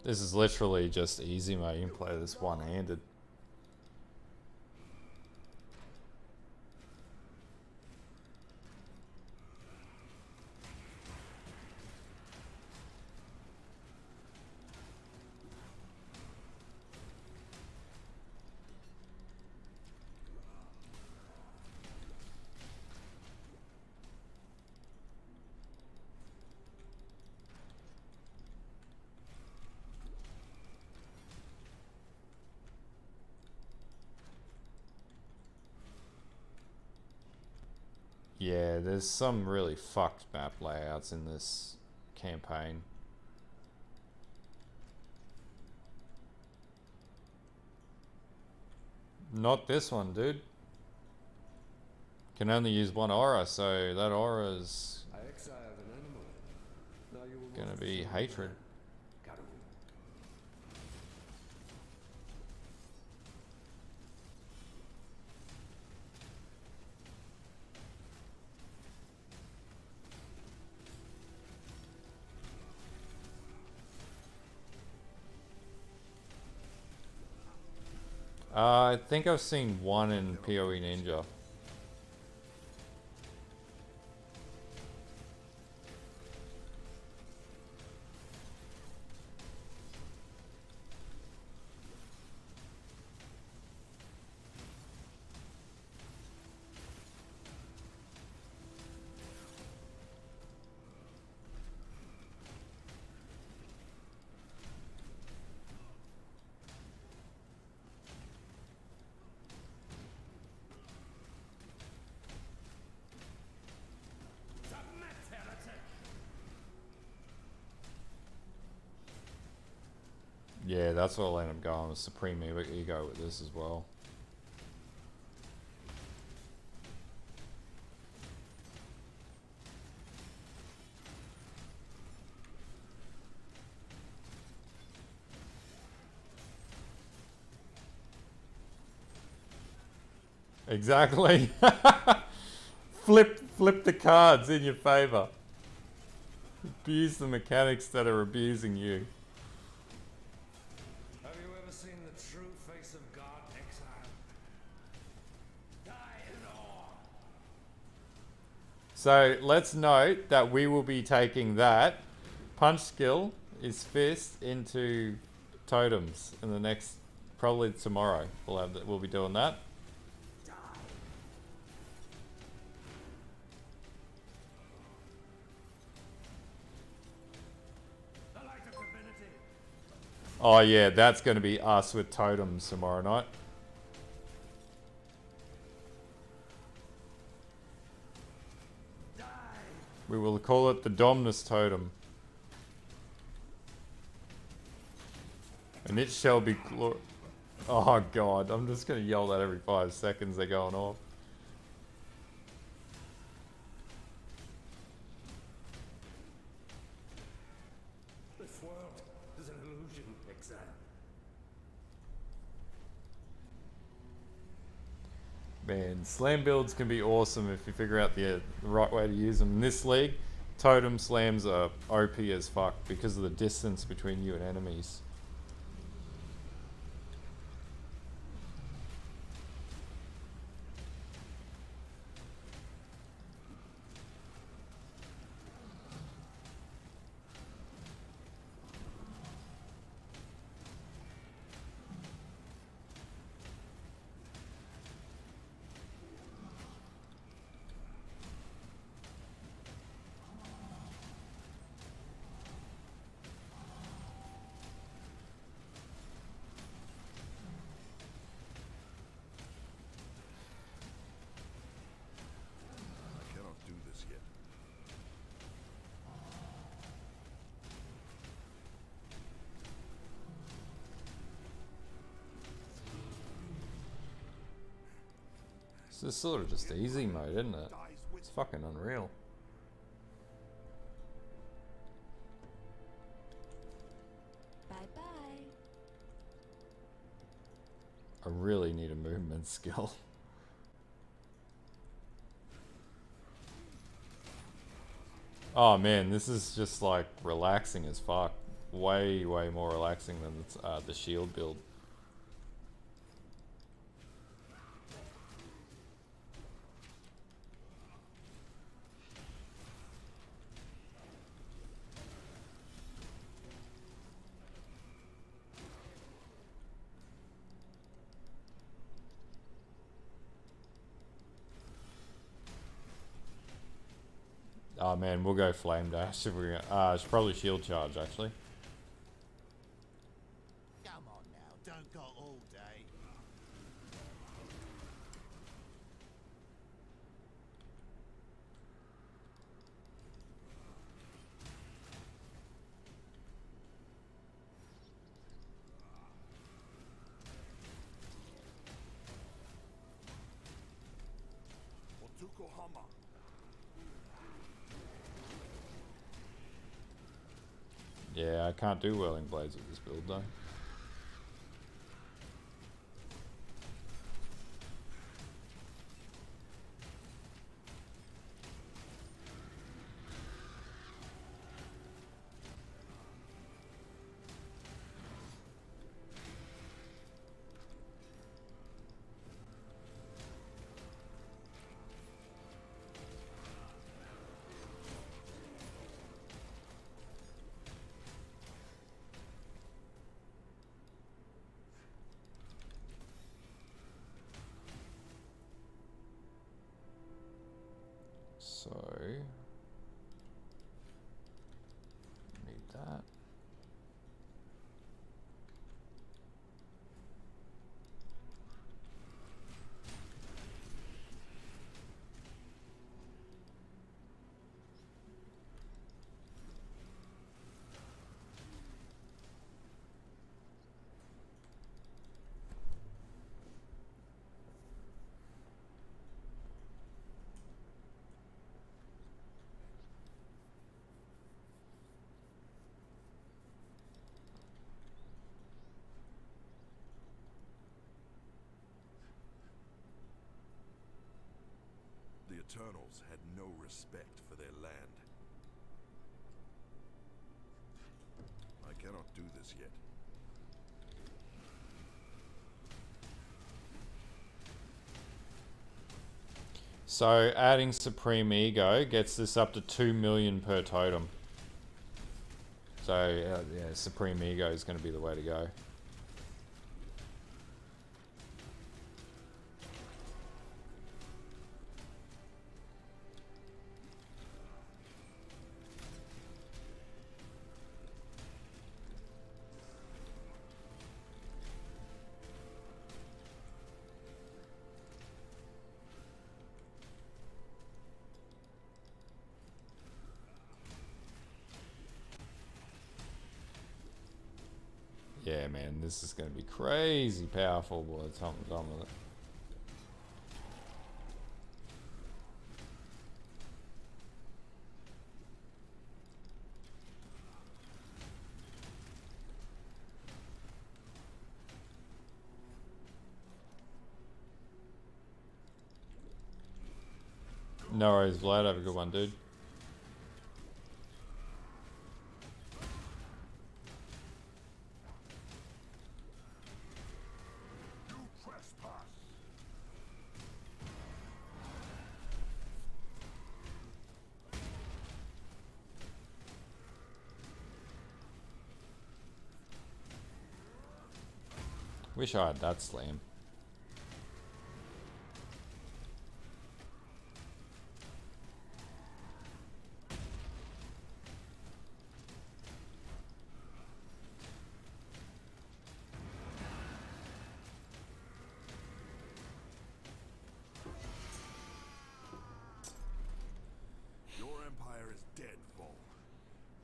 Speaker 2: This is literally just easy mode. You can play this one-handed. Yeah, there's some really fucked map layouts in this campaign. Not this one, dude. Can only use one aura, so that aura is gonna be hatred. I think I've seen one in poe.ninja. Yeah, that's what I'll end up going with Supreme Ego with this as well. Exactly. Flip the cards in your favor. Abuse the mechanics that are abusing you.
Speaker 6: Have you ever seen the true face of God, exile? Die in awe.
Speaker 2: So let's note that we will be taking that punch skill is fist into totems in the next, probably tomorrow. We'll be doing that. Oh yeah, that's going to be us with totems tomorrow night. We will call it the Dominus Totem. And it shall be oh god, I'm just going to yell that every 5 seconds they're going off.
Speaker 6: This world is an illusion, exile.
Speaker 2: Man, slam builds can be awesome if you figure out the right way to use them. In this league, totem slams are OP as fuck because of the distance between you and enemies. This is sort of just easy mode, isn't it? It's fucking unreal.
Speaker 8: Bye-bye.
Speaker 2: I really need a movement skill. Oh man, this is just like relaxing as fuck. Way more relaxing than the shield build. Oh man, we'll go Flame Dash if we're gonna, it's probably Shield Charge actually.
Speaker 7: Come on now, don't go all day.
Speaker 2: Yeah, I can't do Whirling Blades with this build though. So, need that.
Speaker 4: Eternals had no respect for their land. I cannot do this yet.
Speaker 2: So adding Supreme Ego gets this up to 2 million per totem. So yeah, Supreme Ego is going to be the way to go. Yeah, man, this is going to be crazy powerful by the time I'm done with it. No worries, Vlad. Have a good one, dude. Wish I had that slam.
Speaker 4: Your empire is dead, Vol.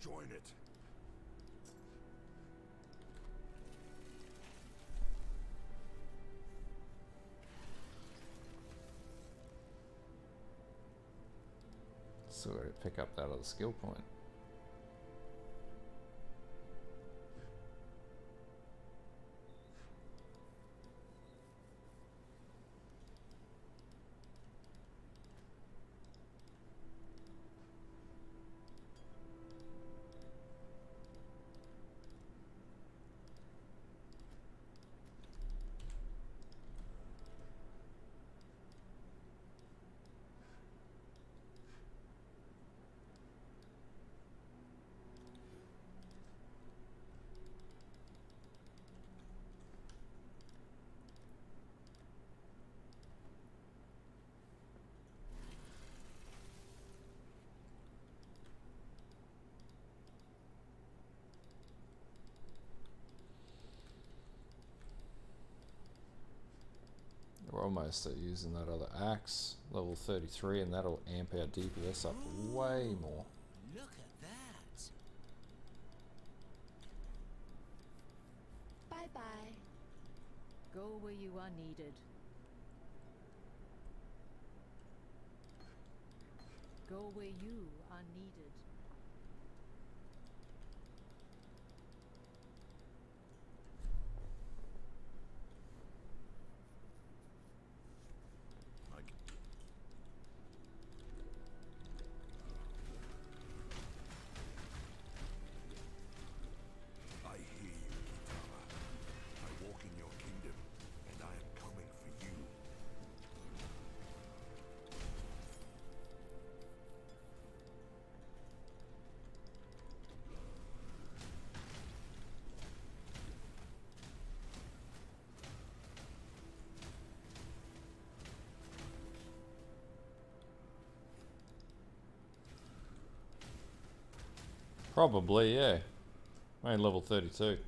Speaker 4: Join it.
Speaker 2: So to pick up that other skill point. We're almost at using that other axe, level 33, and that'll amp our DPS up way more.
Speaker 7: Look at that.
Speaker 8: Bye bye.
Speaker 1: Go where you are needed. Go where you are needed.
Speaker 4: I hear you, Kitana. I walk in your kingdom, and I am coming for you.
Speaker 2: Probably, yeah. Only level 32.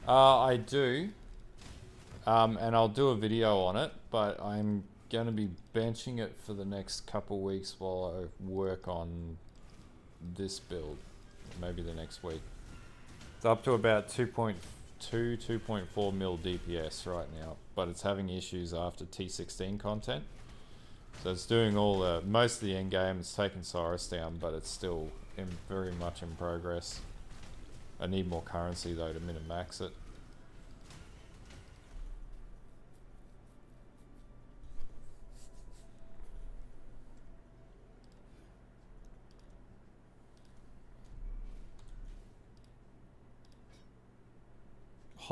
Speaker 2: I do. And I'll do a video on it, but I'm going to be benching it for the next couple weeks while I work on this build. Maybe the next week. It's up to about 2.2, 2.4 mil DPS right now, but it's having issues after T16 content. So it's doing all the, most of the end game, it's taken Cyrus down, but it's still very much in progress. I need more currency though to min-max it.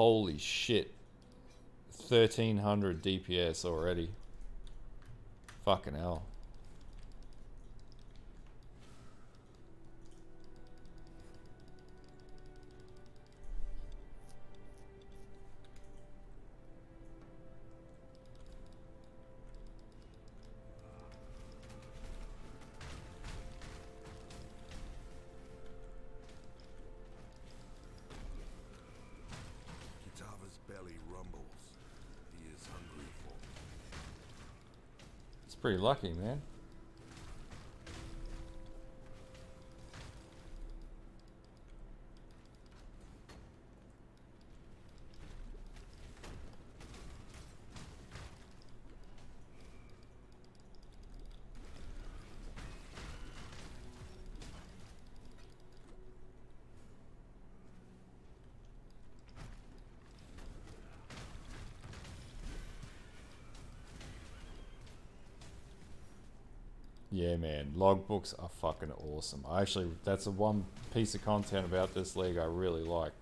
Speaker 2: Holy shit. 1300 DPS already. Fucking hell.
Speaker 4: Kitava's belly rumbles. He is hungry for me.
Speaker 2: It's pretty lucky, man. Yeah, man, logbooks are fucking awesome. That's the one piece of content about this league I really like.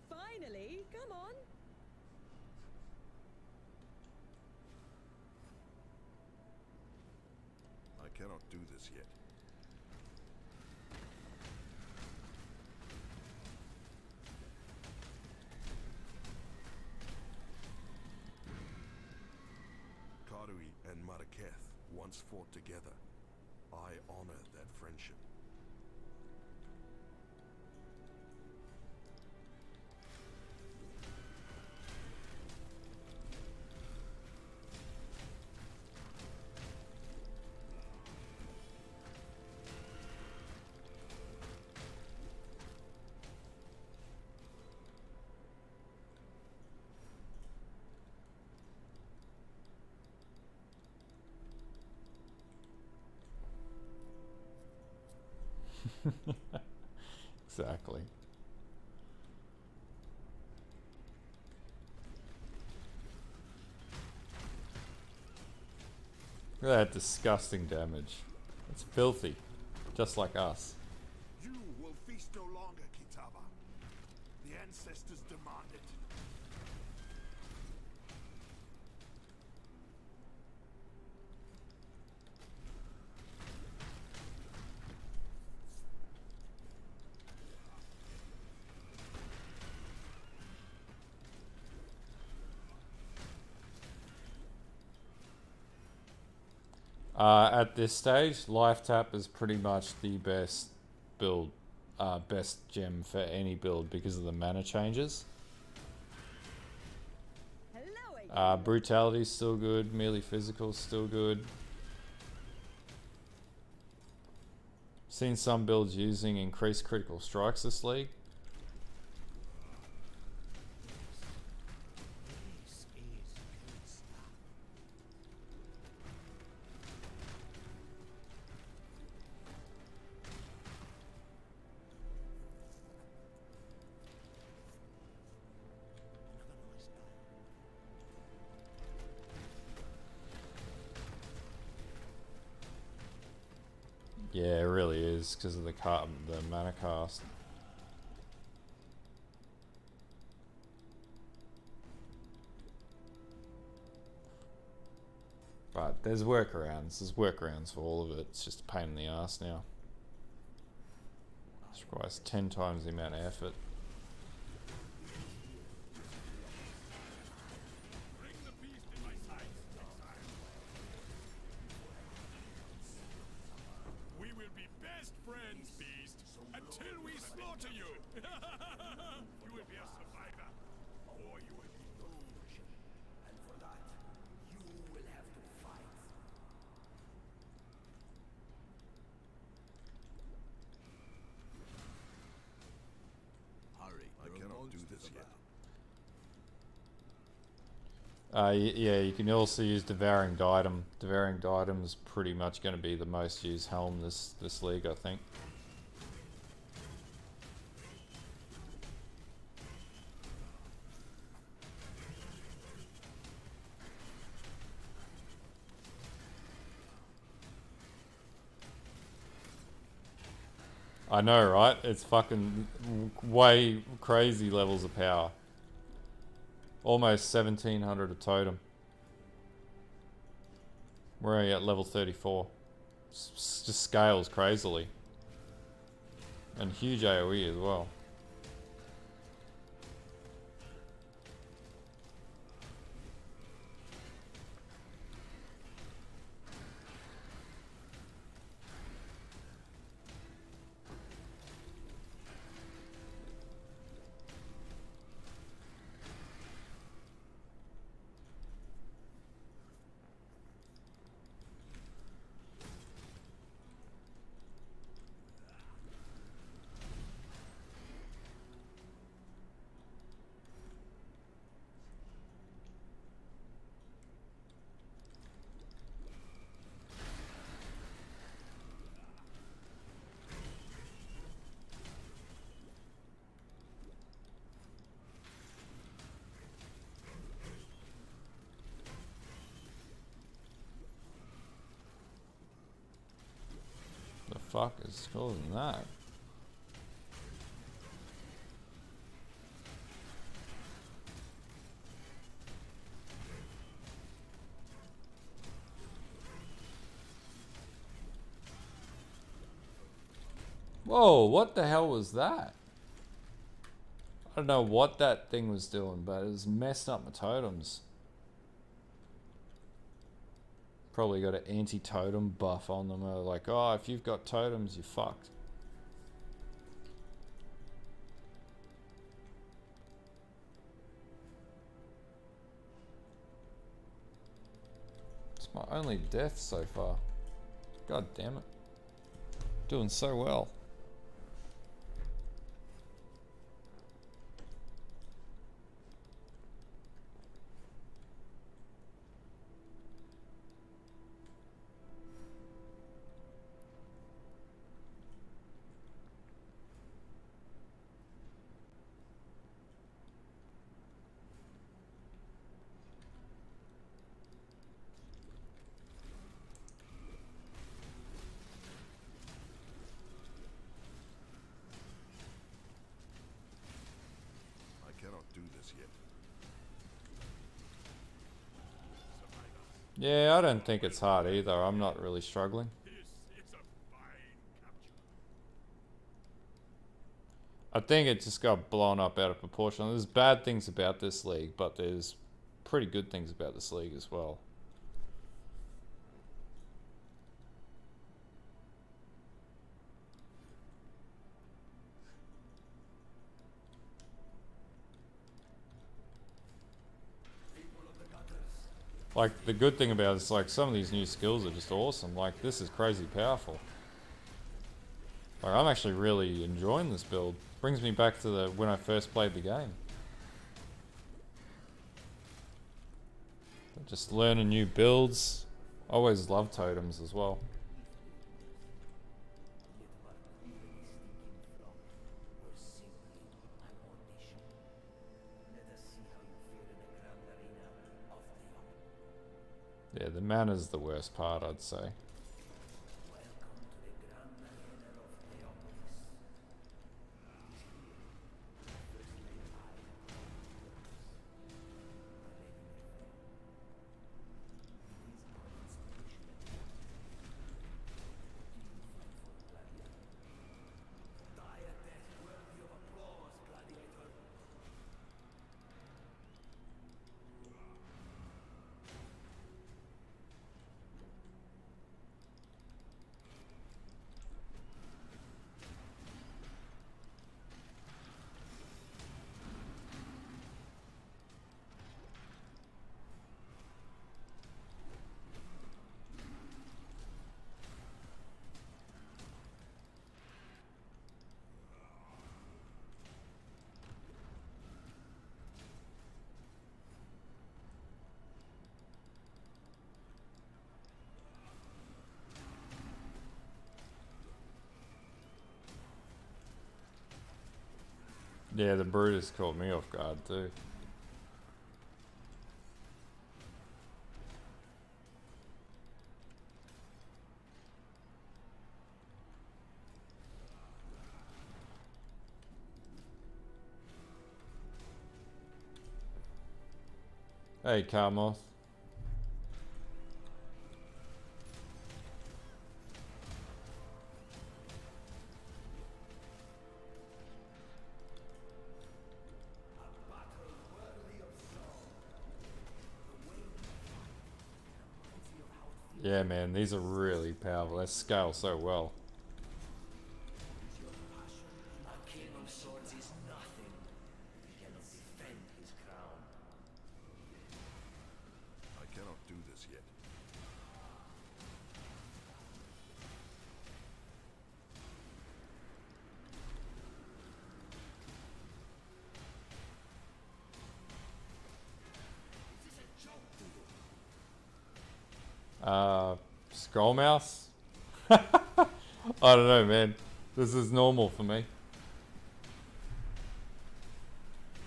Speaker 3: Finally, come on.
Speaker 4: I cannot do this yet. Karui and Maraketh once fought together. I honor that friendship.
Speaker 2: Exactly. Look at that disgusting damage. It's filthy. Just like us.
Speaker 5: You will feast no longer, Kitava. The ancestors demand it.
Speaker 2: At this stage, Life Tap is pretty much the best build, best gem for any build because of the mana changes.
Speaker 3: Hello again.
Speaker 2: Brutality's still good, melee physical's still good. Seen some builds using increased critical strikes this league.
Speaker 7: This is good stuff.
Speaker 2: Yeah, it really is because of the mana cast. But there's workarounds. There's workarounds for all of it. It's just a pain in the ass now. It requires 10 times the amount of effort.
Speaker 5: Bring the beast in my sights, exile. We will be best friends, beast, until we slaughter you. You will be a survivor, or you will be doomed. And for that, you will have to fight.
Speaker 9: Hurry.
Speaker 4: I cannot do this yet.
Speaker 2: Yeah, you can also use Devouring Diadem. Devouring Diadem is pretty much going to be the most used helm this league, I think. I know, right? It's fucking way crazy levels of power. Almost 1700 a totem. We're only at level 34. Just scales crazily. And huge AoE as well. The fuck is causing that? Whoa, what the hell was that? I don't know what that thing was doing, but it was messed up my totems. Probably got an anti-totem buff on them. Or like, oh, if you've got totems, you're fucked. It's my only death so far. God damn it. Doing so well. Yeah, I don't think it's hard either. I'm not really struggling. I think it just got blown up out of proportion. There's bad things about this league, but there's pretty good things about this league as well. Like, the good thing about it is, like, some of these new skills are just awesome. Like, this is crazy powerful. Like, I'm actually really enjoying this build. Brings me back to when I first played the game. Just learning new builds. Always love totems as well. Yeah, the mana's the worst part, I'd say. Yeah, the Brutus caught me off guard too. Hey, Carmoth. Yeah, man, these are really powerful. They scale so well.
Speaker 6: A king of swords is nothing. He cannot defend his crown.
Speaker 4: I cannot do this yet.
Speaker 2: Skull Mouse? I don't know, man. This is normal for me.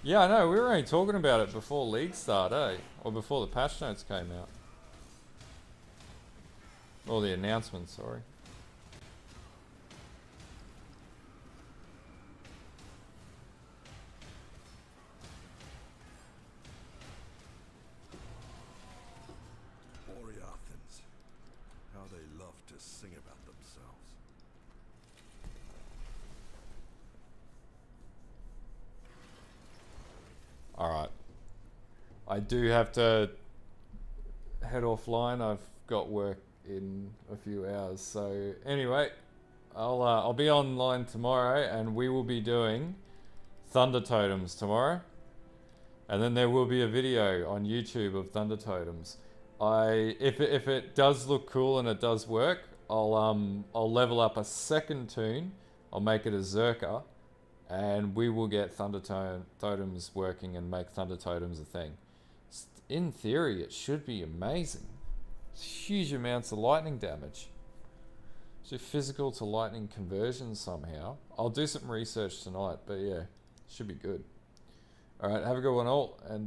Speaker 2: Yeah, I know. We were only talking about it before League start, eh? Or before the patch notes came out. Or the announcement, sorry.
Speaker 4: Boreathans. How they love to sing about themselves.
Speaker 2: Alright. I do have to head offline. I've got work in a few hours. So anyway, I'll be online tomorrow and we will be doing Thunder Totems tomorrow. And then there will be a video on YouTube of Thunder Totems. If it does look cool and it does work, I'll level up a second toon. I'll make it a Zerker, and we will get Thunder Totems working and make Thunder Totems a thing. In theory, it should be amazing. It's huge amounts of lightning damage. So physical to lightning conversion somehow. I'll do some research tonight, but yeah, should be good. All right, have a good one all, and